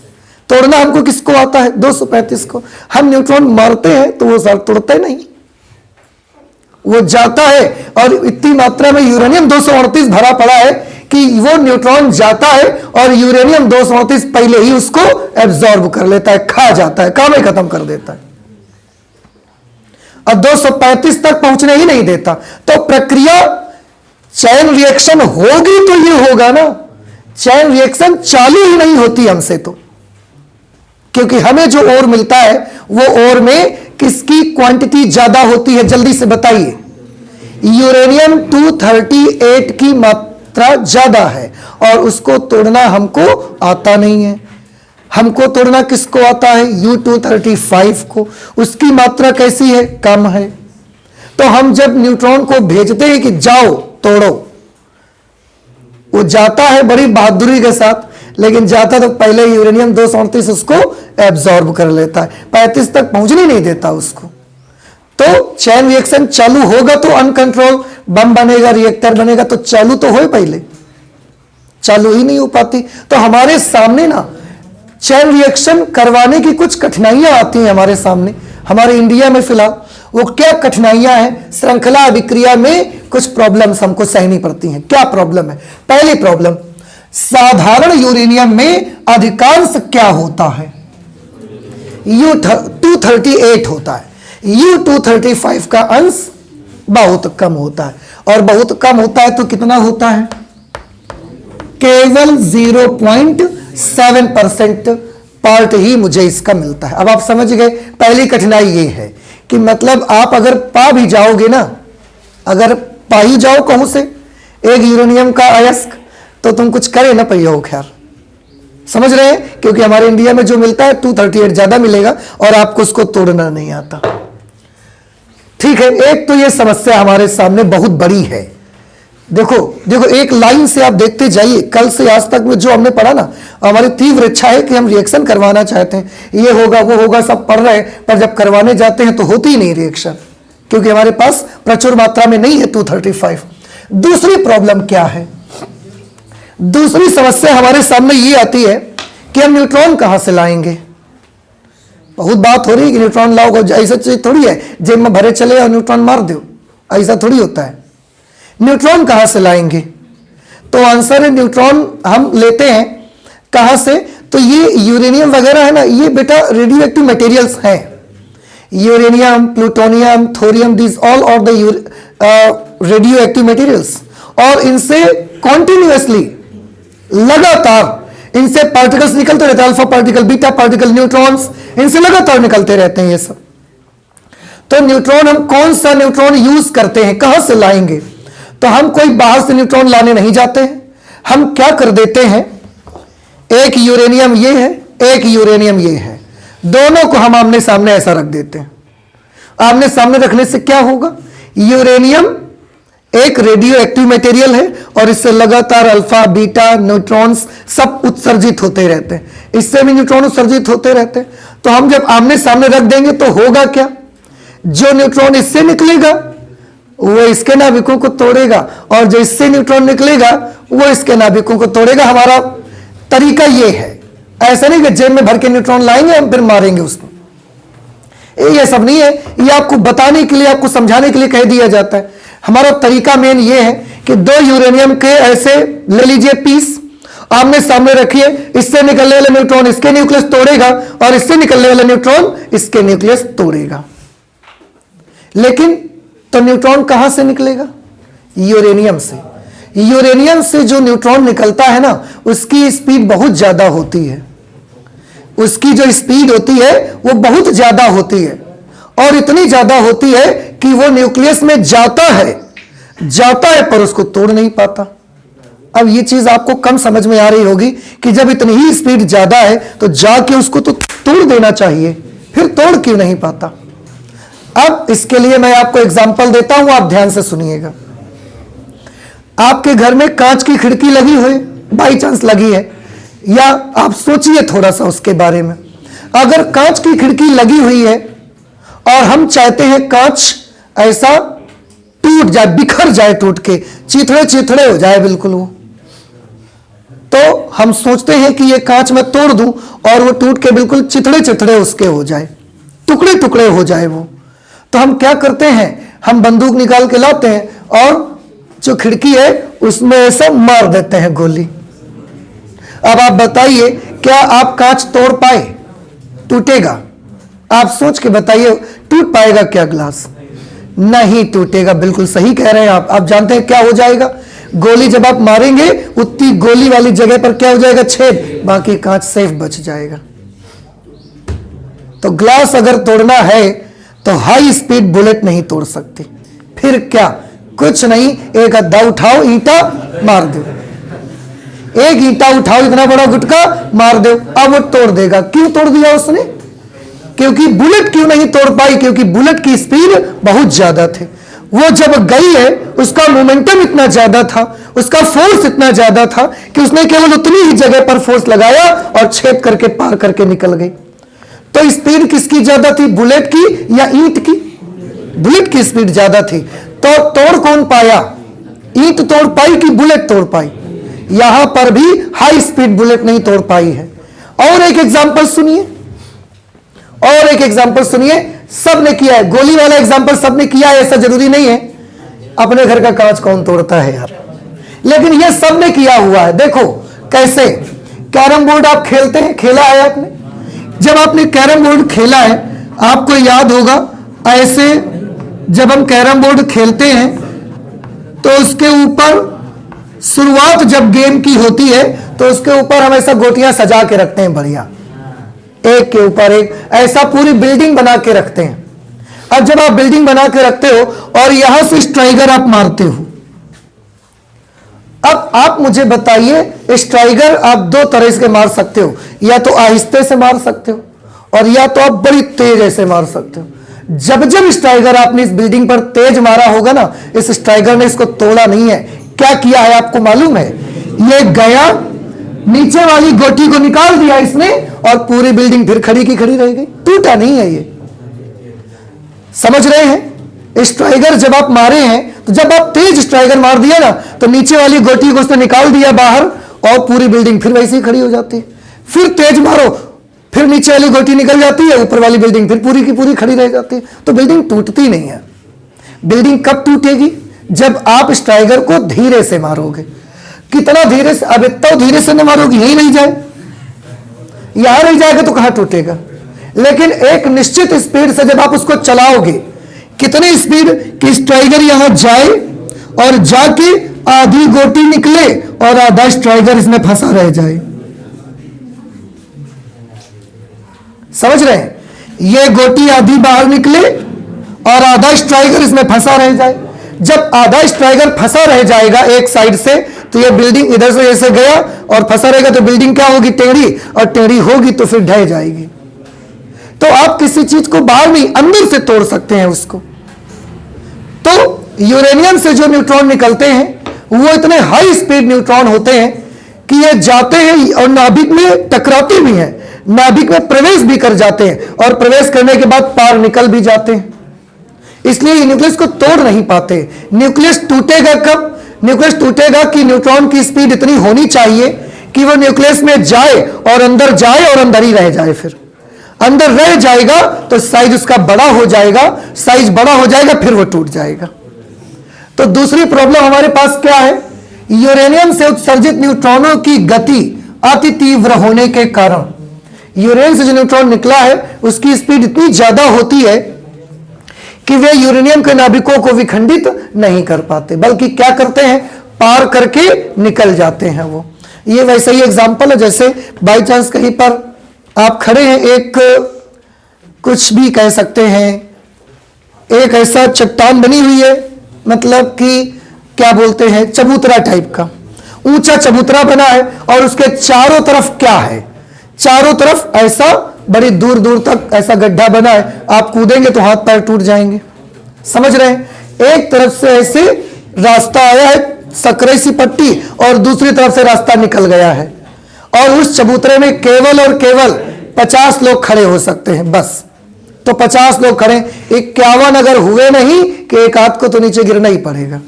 तोड़ना हमको किसको आता है? 235 को। हम न्यूट्रॉन मारते हैं तो वो सर तोड़ते नहीं, वो जाता है, और इतनी मात्रा में यूरेनियम 238 भरा पड़ा है कि वो न्यूट्रॉन जाता है और यूरेनियम 238 पहले ही उसको एब्जॉर्ब कर लेता है, खा जाता है, काम ही खत्म कर देता है, और 235 तक पहुंचने ही नहीं देता। तो प्रक्रिया चैन रिएक्शन होगी तो ये होगा ना, चैन रिएक्शन चालू ही नहीं होती हमसे, तो क्योंकि हमें जो और मिलता है वो और में किसकी क्वांटिटी ज्यादा होती है? जल्दी से बताइए। यूरेनियम 238 की मात्रा ज्यादा है, और उसको तोड़ना हमको आता नहीं है। हमको तोड़ना किसको आता है? U235 को। उसकी मात्रा कैसी है? कम है। तो हम जब न्यूट्रॉन को भेजते हैं कि जाओ तोड़ो, वो जाता है बड़ी बहादुरी के साथ, लेकिन जाता तो पहले यूरेनियम 238 उसको एब्जॉर्ब कर लेता है, 35 तक पहुंचने नहीं देता उसको। तो चैन रिएक्शन चालू होगा तो अनकंट्रोल बम बनेगा, रिएक्टर बनेगा, तो चालू तो हो, पहले चालू ही नहीं हो पाती। तो हमारे सामने ना चैन रिएक्शन करवाने की कुछ कठिनाइयां आती हैं हमारे सामने, हमारे इंडिया में फिलहाल। वो क्या कठिनाइयां हैं? श्रृंखला अभिक्रिया में कुछ प्रॉब्लम्स हमको सहनी पड़ती हैं। क्या प्रॉब्लम है? पहली प्रॉब्लम, साधारण यूरेनियम में अधिकांश क्या होता है? U238 होता है। U235 का अंश बहुत कम होता है, और बहुत कम होता है तो कितना होता है? केवल 0.7% पार्ट ही मुझे इसका मिलता है। अब आप समझ गए, पहली कठिनाई ये है कि मतलब आप अगर पा भी जाओगे ना, अगर पा ही जाओ कहूं से एक यूरेनियम का अयस्क, तो तुम कुछ करे ना पाइए हो, खैर समझ रहे हैं? क्योंकि हमारे इंडिया में जो मिलता है 238 ज्यादा मिलेगा, और आपको उसको तोड़ना नहीं आता। ठीक है, एक तो ये समस्या हमारे सामने बहुत बड़ी है। देखो देखो, एक लाइन से आप देखते जाइए, कल से आज तक में जो हमने पढ़ा ना, हमारी तीव्र इच्छा है कि हम रिएक्शन करवाना चाहते हैं, ये होगा वो होगा सब पढ़ रहे हैं, पर जब करवाने जाते हैं तो होती ही नहीं रिएक्शन, क्योंकि हमारे पास प्रचुर मात्रा में नहीं है 235। दूसरी प्रॉब्लम क्या है? दूसरी समस्या हमारे सामने ये आती है कि हम न्यूट्रॉन कहां से लाएंगे। बहुत बात हो रही है कि न्यूट्रॉन लाओ, ऐसा चीज थोड़ी है जेब में भरे चले और न्यूट्रॉन मार दो, ऐसा थोड़ी होता है। न्यूट्रॉन कहां से लाएंगे? तो आंसर है न्यूट्रॉन हम लेते हैं कहां से? तो ये यूरेनियम वगैरह है ना, ये बेटा रेडियो एक्टिव मटेरियल्स हैं। Uranium, plutonium, thorium, this all are the radioactive materials, और इनसे कॉन्टिन्यूअसली लगातार इनसे पार्टिकल्स निकलते रहते हैं, alpha particle, beta particle, neutrons, इनसे लगातार निकलते रहते हैं ये सब। तो न्यूट्रॉन, हम कौन सा न्यूट्रॉन यूज करते हैं, कहां से लाएंगे? तो हम कोई बाहर से न्यूट्रॉन लाने नहीं जाते हैं। हम क्या कर देते हैं, एक यूरेनियम ये है, एक यूरेनियम ये है, दोनों को हम आमने सामने ऐसा रख देते हैं। आमने सामने रखने से क्या होगा? यूरेनियम एक रेडियो एक्टिव मटेरियल है और इससे लगातार अल्फा, बीटा, न्यूट्रॉन्स सब उत्सर्जित होते रहते हैं, इससे भी न्यूट्रॉन उत्सर्जित होते रहते हैं। तो हम जब आमने सामने रख देंगे तो होगा क्या? जो न्यूट्रॉन इससे निकलेगा वो इसके नाभिकों को तोड़ेगा, और जो इससे न्यूट्रॉन निकलेगा वो इसके नाभिकों को तोड़ेगा। हमारा तरीका ये है, ऐसा नहीं कि जेब में भर के न्यूट्रॉन लाएंगे हम फिर मारेंगे उसको, ये सब नहीं है। ये आपको बताने के लिए, आपको समझाने के लिए कह दिया जाता है। हमारा तरीका मेन ये है कि दो यूरेनियम के ऐसे ले लीजिए पीस, आमने सामने रखिए, इससे निकलने वाला न्यूट्रॉन इसके न्यूक्लियस तोड़ेगा और इससे निकलने वाला न्यूट्रॉन इसके न्यूक्लियस तोड़ेगा। लेकिन तो न्यूट्रॉन कहां से निकलेगा? यूरेनियम से। यूरेनियम से जो न्यूट्रॉन निकलता है ना, उसकी स्पीड बहुत ज्यादा होती है। उसकी जो स्पीड होती है वो बहुत ज्यादा होती है, और इतनी ज्यादा होती है कि वो न्यूक्लियस में जाता है पर उसको तोड़ नहीं पाता। अब ये चीज आपको कम समझ में आ रही होगी कि जब इतनी ही स्पीड ज्यादा है तो जाके उसको तो तोड़ देना चाहिए, फिर तोड़ क्यों नहीं पाता? अब इसके लिए मैं आपको एग्जांपल देता हूं, आप ध्यान से सुनिएगा। आपके घर में कांच की खिड़की लगी हुई, बाई चांस लगी है, या आप सोचिए थोड़ा सा उसके बारे में। अगर कांच की खिड़की लगी हुई है और हम चाहते हैं कांच ऐसा टूट जाए, बिखर जाए, टूट के चिथड़े चिथड़े हो जाए बिल्कुल वो, तो हम सोचते हैं कि ये कांच मैं तोड़ दूं और वो टूट के बिल्कुल चिथड़े चिथड़े उसके हो जाए, टुकड़े टुकड़े हो जाए वो। तो हम क्या करते हैं, हम बंदूक निकाल के लाते हैं और जो खिड़की है उसमें ऐसा मार देते हैं गोली। अब आप बताइए, क्या आप कांच तोड़ पाए? टूटेगा? आप सोच के बताइए, टूट पाएगा क्या ग्लास? नहीं टूटेगा। बिल्कुल सही कह रहे हैं आप जानते हैं क्या हो जाएगा? गोली जब आप मारेंगे उतनी गोली वाली जगह पर क्या हो जाएगा? छेद, बाकी कांच सेफ बच जाएगा। तो ग्लास अगर तोड़ना है तो हाई स्पीड बुलेट नहीं तोड़ सकती। फिर क्या? कुछ नहीं, एक अद्धा उठाओ, ईंटा मार दो, एक ईंटा उठाओ, इतना बड़ा गुटका मार दो, अब वो तोड़ देगा। क्यों तोड़ दिया उसने? क्योंकि बुलेट क्यों नहीं तोड़ पाई? क्योंकि बुलेट की स्पीड बहुत ज्यादा थी। वो जब गई है उसका मोमेंटम इतना ज्यादा था, उसका फोर्स इतना ज्यादा था कि उसने केवल उतनी ही जगह पर फोर्स लगाया और छेद करके पार करके निकल गई। तो स्पीड किसकी ज्यादा थी, बुलेट की या ईंट की? बुलेट की स्पीड ज्यादा थी। तो तोड़ कौन पाया? ईंट तोड़ पाई कि बुलेट तोड़ पाई? यहां पर भी हाई स्पीड बुलेट नहीं तोड़ पाई है। और एक एग्जांपल सुनिए, और एक एग्जांपल सुनिए, सबने किया है। गोली वाला एग्जांपल सबने किया है, ऐसा जरूरी नहीं है। अपने घर का कांच कौन तोड़ता है यार? लेकिन यह सबने किया हुआ है। देखो कैसे, कैरम बोर्ड आप खेलते हैं, खेला है आपने? जब आपने कैरम बोर्ड खेला है, आपको याद होगा ऐसे जब हम कैरम बोर्ड खेलते हैं तो उसके ऊपर शुरुआत जब गेम की होती है तो उसके ऊपर हम ऐसा गोटियां सजा के रखते हैं, बढ़िया, एक के ऊपर एक, ऐसा पूरी बिल्डिंग बना के रखते हैं। अब जब आप बिल्डिंग बना के रखते हो और यहां से स्ट्राइगर आप मारते हो, अब आप मुझे बताइए, स्ट्राइगर आप दो तरह से मार सकते हो, या तो आहिस्ते से मार सकते हो और या तो आप बड़ी तेज ऐसे मार सकते हो। जब जब स्ट्राइगर आपने इस बिल्डिंग पर तेज मारा होगा ना, इस स्ट्राइगर ने इसको तोड़ा नहीं है, क्या किया है आपको मालूम है? ये गया, नीचे वाली गोटी को निकाल दिया इसने और पूरी बिल्डिंग फिर खड़ी की खड़ी रह गई, टूटा नहीं है ये। समझ रहे हैं? स्ट्राइकर जब आप मारे हैं तो जब आप तेज स्ट्राइकर मार दिया ना तो नीचे वाली गोटी को उसने निकाल दिया बाहर और पूरी बिल्डिंग फिर वैसे ही खड़ी हो जाती है। फिर तेज मारो, फिर नीचे वाली गोटी निकल जाती है, ऊपर वाली बिल्डिंग फिर पूरी की पूरी खड़ी रह जाती है। तो बिल्डिंग टूटती नहीं है। बिल्डिंग कब टूटेगी? जब आप स्ट्राइकर को धीरे से मारोगे। कितना धीरे से? अब इतना धीरे से न मारोगे, यही नहीं जाए, यहां रह जाएगा तो कहां टूटेगा। लेकिन एक निश्चित स्पीड से जब आप उसको चलाओगे, कितनी स्पीड कि स्ट्राइकर यहां जाए और जाके आधी गोटी निकले और आधा स्ट्राइकर इसमें फंसा रह जाए। समझ रहे हैं? ये गोटी आधी बाहर निकले और आधा स्ट्राइकर इसमें फंसा रह जाए। जब आधा स्ट्राइकर फंसा रह जाएगा एक साइड से तो ये बिल्डिंग इधर से ऐसे गया और फंसा रहेगा तो बिल्डिंग क्या होगी? टेढ़ी, और टेढ़ी होगी तो फिर ढह जाएगी। तो आप किसी चीज को बाहर नहीं अंदर से तोड़ सकते हैं उसको। तो यूरेनियम से जो न्यूट्रॉन निकलते हैं वो इतने हाई स्पीड न्यूट्रॉन होते हैं कि ये जाते हैं और नाभिक में टकराते भी हैं, नाभिक में प्रवेश भी कर जाते हैं और प्रवेश करने के बाद पार निकल भी जाते हैं। इसलिए न्यूक्लियस को तोड़ नहीं पाते। न्यूक्लियस टूटेगा कब? न्यूक्लियस टूटेगा कि न्यूट्रॉन की स्पीड इतनी होनी चाहिए कि वो न्यूक्लियस में जाए और अंदर ही रह जाए। फिर अंदर रह जाएगा तो साइज उसका बड़ा हो जाएगा, साइज बड़ा हो जाएगा फिर वो टूट जाएगा। तो दूसरी प्रॉब्लम हमारे पास क्या है? यूरेनियम से उत्सर्जित न्यूट्रॉनों की गति अति तीव्र होने के कारण यूरेनियम से जो न्यूट्रॉन निकला है उसकी स्पीड इतनी ज्यादा होती है कि वे यूरेनियम के नाभिकों को विखंडित नहीं कर पाते, बल्कि क्या करते हैं? पार करके निकल जाते हैं वो। ये वैसे ही एग्जांपल है जैसे बाई चांस कहीं पर आप खड़े हैं, एक कुछ भी कह सकते हैं, एक ऐसा चट्टान बनी हुई है, मतलब कि क्या बोलते हैं, चबूतरा टाइप का ऊंचा चबूतरा बना है और उसके चारों तरफ क्या है? चारों तरफ ऐसा बड़ी दूर दूर तक ऐसा गड्ढा बना है, आप कूदेंगे तो हाथ पैर टूट जाएंगे। समझ रहे हैं? एक तरफ से ऐसे रास्ता आया है, सकरे सी पट्टी, और दूसरी तरफ से रास्ता निकल गया है और उस चबूतरे में केवल और केवल 50 लोग खड़े हो सकते हैं बस। तो 50 लोग खड़े, 51 अगर हुए नहीं कि एक हाथ को तो नीचे गिरना ही पड़ेगा।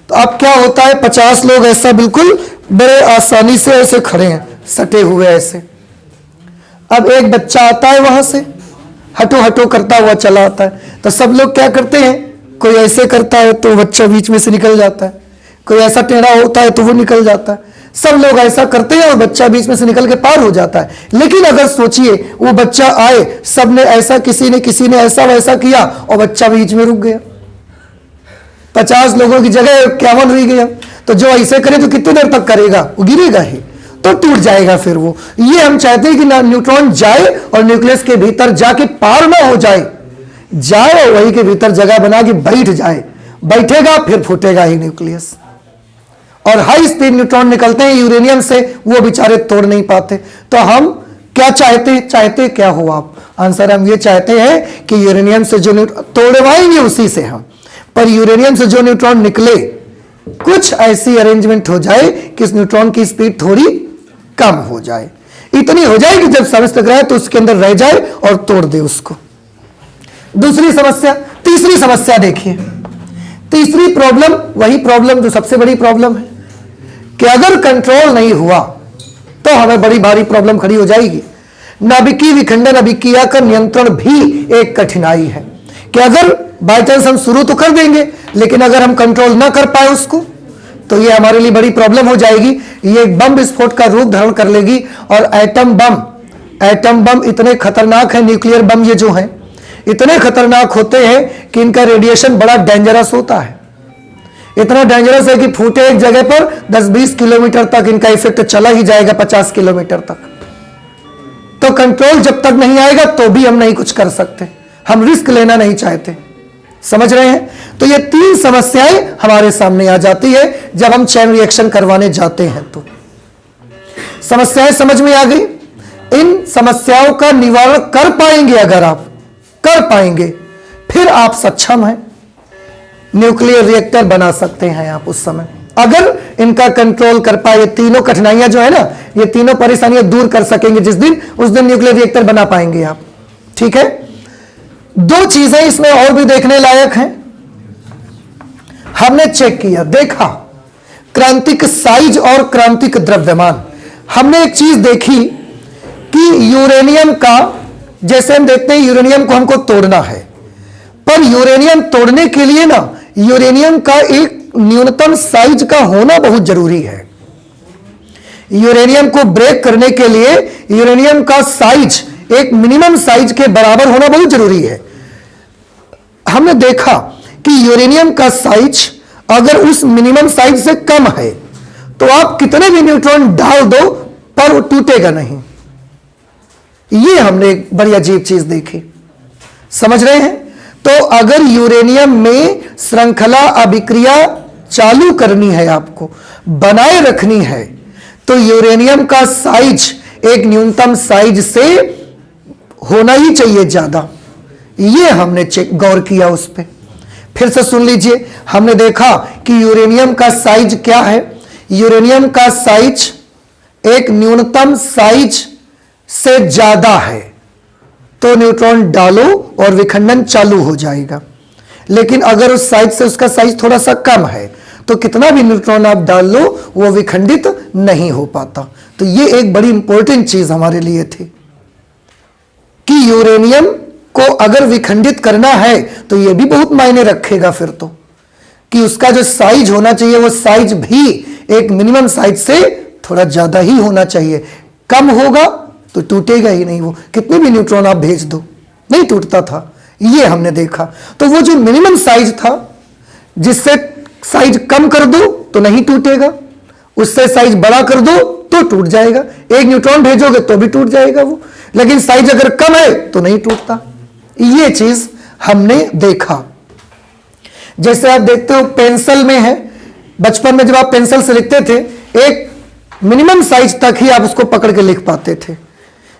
तो अब क्या होता है? 50 लोग ऐसा बिल्कुल बड़े आसानी से ऐसे खड़े हैं, सटे हुए ऐसे। अब एक बच्चा आता है वहां से, हटो हटो करता हुआ चला आता है, तो सब लोग क्या करते हैं? कोई ऐसे करता है तो बच्चा बीच में से निकल जाता है, कोई ऐसा टेढ़ा होता है तो वो निकल जाता है, सब लोग ऐसा करते हैं और बच्चा बीच में से निकल के पार हो जाता है। लेकिन अगर सोचिए वो बच्चा आए, सबने ऐसा, किसी ने ऐसा वैसा किया और बच्चा बीच में रुक गया, 50 लोगों की जगह 51 हुई गया, तो जो ऐसे करे तो कितनी देर तक करेगा? वो गिरेगा ही, तो टूट जाएगा फिर वो। ये हम चाहते हैं कि ना न्यूट्रॉन जाए और न्यूक्लियस के भीतर जाके पार ना हो जाए, जाए वही के भीतर जगह बना के बैठ जाए, बैठेगा फिर फूटेगा ही न्यूक्लियस। और हाई स्पीड न्यूट्रॉन निकलते हैं यूरेनियम से, वो बेचारे तोड़ नहीं पाते। तो हम क्या चाहते क्या हो आप? आंसर हम ये चाहते हैं कि यूरेनियम से जो तोड़वाएंगे उसी से हम, पर यूरेनियम से जो न्यूट्रॉन निकले कुछ ऐसी अरेंजमेंट हो जाए कि इस न्यूट्रॉन की स्पीड थोड़ी कम हो जाए, इतनी हो जाए कि जब समस्त ग्रह तो उसके अंदर रह जाए और तोड़ दे उसको। दूसरी समस्या, तीसरी समस्या देखिए। तीसरी प्रॉब्लम वही प्रॉब्लम जो सबसे बड़ी प्रॉब्लम है कि अगर कंट्रोल नहीं हुआ तो हमें बड़ी भारी प्रॉब्लम खड़ी हो जाएगी। नाभिकीय विखंडन अभिक्रिया का नियंत्रण भी एक कठिनाई है कि अगर बाय चांस हम शुरू तो कर देंगे लेकिन अगर हम कंट्रोल ना कर पाए उसको तो ये हमारे लिए बड़ी प्रॉब्लम हो जाएगी। ये एक बम विस्फोट का रूप धारण कर लेगी। और एटम बम इतने खतरनाक है, न्यूक्लियर बम ये जो हैं इतने खतरनाक होते हैं कि इनका रेडिएशन बड़ा डेंजरस होता है। इतना डेंजरस है कि फूटे एक जगह पर 10-20 किलोमीटर तक इनका इफेक्ट चला ही जाएगा, 50 किलोमीटर तक। तो कंट्रोल जब तक नहीं आएगा तो भी हम नहीं कुछ कर सकते, हम रिस्क लेना नहीं चाहते। समझ रहे हैं? तो ये तीन समस्याएं हमारे सामने आ जाती है जब हम चेन रिएक्शन करवाने जाते हैं। तो समस्याएं समझ में आ गई। इन समस्याओं का निवारण कर पाएंगे, अगर आप कर पाएंगे फिर आप सक्षम हैं, न्यूक्लियर रिएक्टर बना सकते हैं आप उस समय। अगर इनका कंट्रोल कर पाए, ये तीनों कठिनाइयां जो है ना, ये तीनों परेशानियां दूर कर सकेंगे जिस दिन, उस दिन न्यूक्लियर रिएक्टर बना पाएंगे आप। ठीक है, दो चीजें इसमें और भी देखने लायक हैं। हमने चेक किया, देखा क्रांतिक साइज और क्रांतिक द्रव्यमान। हमने एक चीज देखी कि यूरेनियम का, जैसे हम देखते हैं यूरेनियम को हमको तोड़ना है, पर यूरेनियम तोड़ने के लिए ना यूरेनियम का एक न्यूनतम साइज का होना बहुत जरूरी है। यूरेनियम को ब्रेक करने के लिए यूरेनियम का साइज एक मिनिमम साइज के बराबर होना बहुत जरूरी है। हमने देखा कि यूरेनियम का साइज अगर उस मिनिमम साइज से कम है तो आप कितने भी न्यूट्रॉन डाल दो पर वो टूटेगा नहीं। ये हमने एक बड़ी अजीब चीज देखी, समझ रहे हैं? तो अगर यूरेनियम में श्रृंखला अभिक्रिया चालू करनी है, आपको बनाए रखनी है, तो यूरेनियम का साइज एक न्यूनतम साइज से होना ही चाहिए ज्यादा। ये हमने गौर किया उस पर। फिर से सुन लीजिए, हमने देखा कि यूरेनियम का साइज क्या है। यूरेनियम का साइज एक न्यूनतम साइज से ज्यादा है तो न्यूट्रॉन डालो और विखंडन चालू हो जाएगा। लेकिन अगर उस साइज से उसका साइज थोड़ा सा कम है तो कितना भी न्यूट्रॉन आप डाल लो वो विखंडित नहीं हो पाता। तो ये एक बड़ी इंपॉर्टेंट चीज हमारे लिए थी कि यूरेनियम को अगर विखंडित करना है तो ये भी बहुत मायने रखेगा फिर तो, कि उसका जो साइज होना चाहिए वो साइज भी एक मिनिमम साइज से थोड़ा ज्यादा ही होना चाहिए। कम होगा तो टूटेगा ही नहीं, वो कितने भी न्यूट्रॉन आप भेज दो नहीं टूटता था। ये हमने देखा। तो वो जो मिनिमम साइज था, जिससे साइज कम कर दो तो नहीं टूटेगा, उससे साइज बड़ा कर दो तो टूट जाएगा। एक न्यूट्रॉन भेजोगे तो भी टूट जाएगा वो, लेकिन साइज अगर कम है तो नहीं टूटता। ये चीज हमने देखा। जैसे आप देखते हो पेंसिल में है, बचपन में जब आप पेंसिल से लिखते थे एक मिनिमम साइज तक ही आप उसको पकड़ के लिख पाते थे।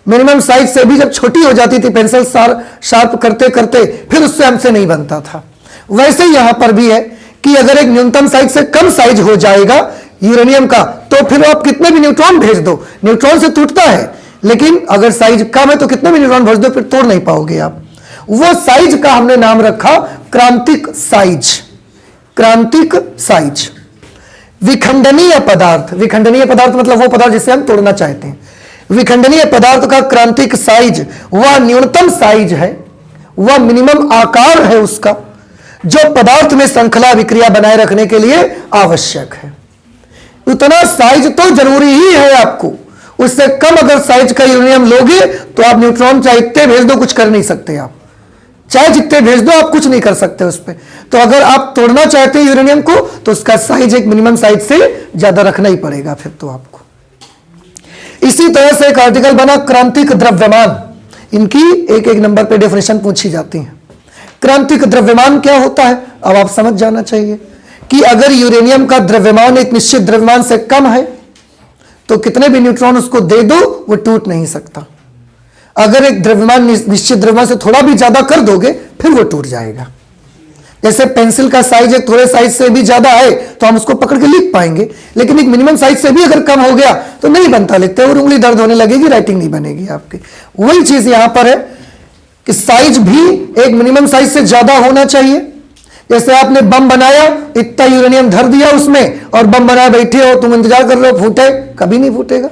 मिनिमम साइज से भी जब छोटी हो जाती थी पेंसिल शार्प करते करते फिर उससे हमसे नहीं बनता था। वैसे ही यहां पर भी है कि अगर एक न्यूनतम साइज से कम साइज हो जाएगा यूरेनियम का तो फिर आप कितने भी न्यूट्रॉन भेज दो, न्यूट्रॉन से टूटता है, लेकिन अगर साइज कम है तो कितने भी न्यूट्रॉन भेज दो फिर तोड़ नहीं पाओगे आप। वो साइज का हमने नाम रखा क्रांतिक साइज। क्रांतिक साइज। विखंडनीय पदार्थ, विखंडनीय पदार्थ मतलब वो पदार्थ जिसे हम तोड़ना चाहते हैं। विखंडनीय पदार्थ का क्रांतिक साइज वह न्यूनतम साइज है, वह मिनिमम आकार है उसका, जो पदार्थ में श्रृंखला विक्रिया बनाए रखने के लिए आवश्यक है। उतना साइज तो जरूरी ही है आपको। उससे कम अगर साइज का यूरेनियम लोगे तो आप न्यूट्रॉन चाहे इतने भेज दो कुछ कर नहीं सकते, आप चाहे जितने भेज दो आप कुछ नहीं कर सकते उस पर। तो अगर आप तोड़ना चाहते हैं यूरेनियम को तो उसका साइज एक मिनिमम साइज से ज्यादा रखना ही पड़ेगा फिर तो आपको। इसी तरह से एक आर्टिकल बना क्रांतिक द्रव्यमान। इनकी एक एक नंबर पे डेफिनेशन पूछी जाती है। क्रांतिक द्रव्यमान क्या होता है अब आप समझ जाना चाहिए कि अगर यूरेनियम का द्रव्यमान एक निश्चित द्रव्यमान से कम है तो कितने भी न्यूट्रॉन उसको दे दो वो टूट नहीं सकता। अगर एक द्रव्यमान निश्चित द्रव्यमान से थोड़ा भी ज्यादा कर दोगे फिर वो टूट जाएगा। जैसे पेंसिल का साइज एक थोड़े साइज से भी ज्यादा है तो हम उसको पकड़ के लिख पाएंगे, लेकिन एक मिनिमम साइज से भी अगर कम हो गया तो नहीं बनता लिखते, और उंगली दर्द होने लगेगी, राइटिंग नहीं बनेगी आपकी। वही चीज यहां पर है कि साइज भी एक मिनिमम साइज से ज्यादा होना चाहिए। जैसे आपने बम बनाया, इतना यूरेनियम धर दिया उसमें और बम बनाए बैठे हो, तुम इंतजार कर रहे हो फूटे, कभी नहीं फूटेगा।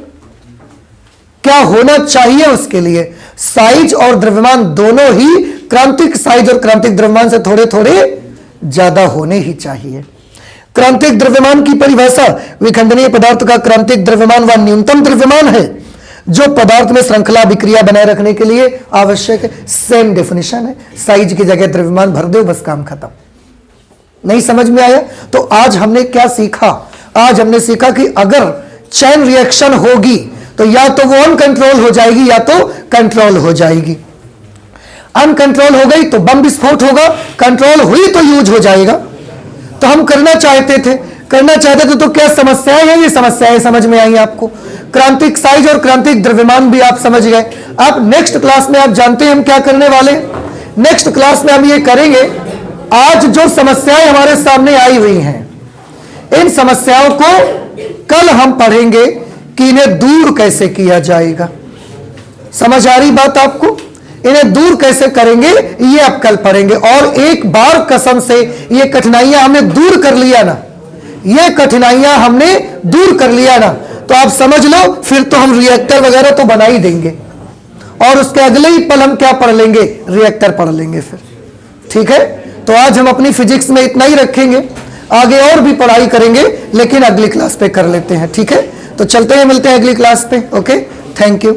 क्या होना चाहिए उसके लिए? साइज और द्रव्यमान दोनों ही क्रांतिक साइज और क्रांतिक द्रव्यमान से थोड़े थोड़े ज्यादा होने ही चाहिए। क्रांतिक द्रव्यमान की परिभाषा, विखंडनीय पदार्थ का क्रांतिक द्रव्यमान वह न्यूनतम द्रव्यमान है जो पदार्थ में श्रृंखला विक्रिया बनाए रखने के लिए आवश्यक है। सेम डेफिनेशन है, साइज की जगह द्रव्यमान भर दो, बस काम खत्म। नहीं समझ में आया? तो आज हमने क्या सीखा? आज हमने सीखा कि अगर चैन रिएक्शन होगी तो या तो वो अनकंट्रोल हो जाएगी या तो कंट्रोल हो जाएगी। अनकंट्रोल हो गई तो बम विस्फोट होगा, कंट्रोल हुई तो यूज हो जाएगा। तो हम करना चाहते थे तो क्या समस्याएं हैं? ये समस्याएं समझ में आई आपको। क्रांतिक साइज और क्रांतिक द्रव्यमान भी आप समझ गए। अब नेक्स्ट क्लास में आप जानते हैं हम क्या करने वाले? नेक्स्ट क्लास में हम ये करेंगे, आज जो समस्याएं हमारे सामने आई हुई हैं इन समस्याओं को कल हम पढ़ेंगे कि इन्हें दूर कैसे किया जाएगा। समझ आ रही बात आपको? इन्हें दूर कैसे करेंगे ये अब कल पढ़ेंगे। और एक बार कसम से ये कठिनाइयां हमने दूर कर लिया ना, ये कठिनाइयां हमने दूर कर लिया ना, तो आप समझ लो फिर तो हम रिएक्टर वगैरह तो बना ही देंगे, और उसके अगले ही पल हम क्या पढ़ लेंगे, रिएक्टर पढ़ लेंगे फिर। ठीक है, तो आज हम अपनी फिजिक्स में इतना ही रखेंगे, आगे और भी पढ़ाई करेंगे लेकिन अगली क्लास पे कर लेते हैं। ठीक है, तो चलते हैं, मिलते हैं अगली क्लास पे। Okay, thank you.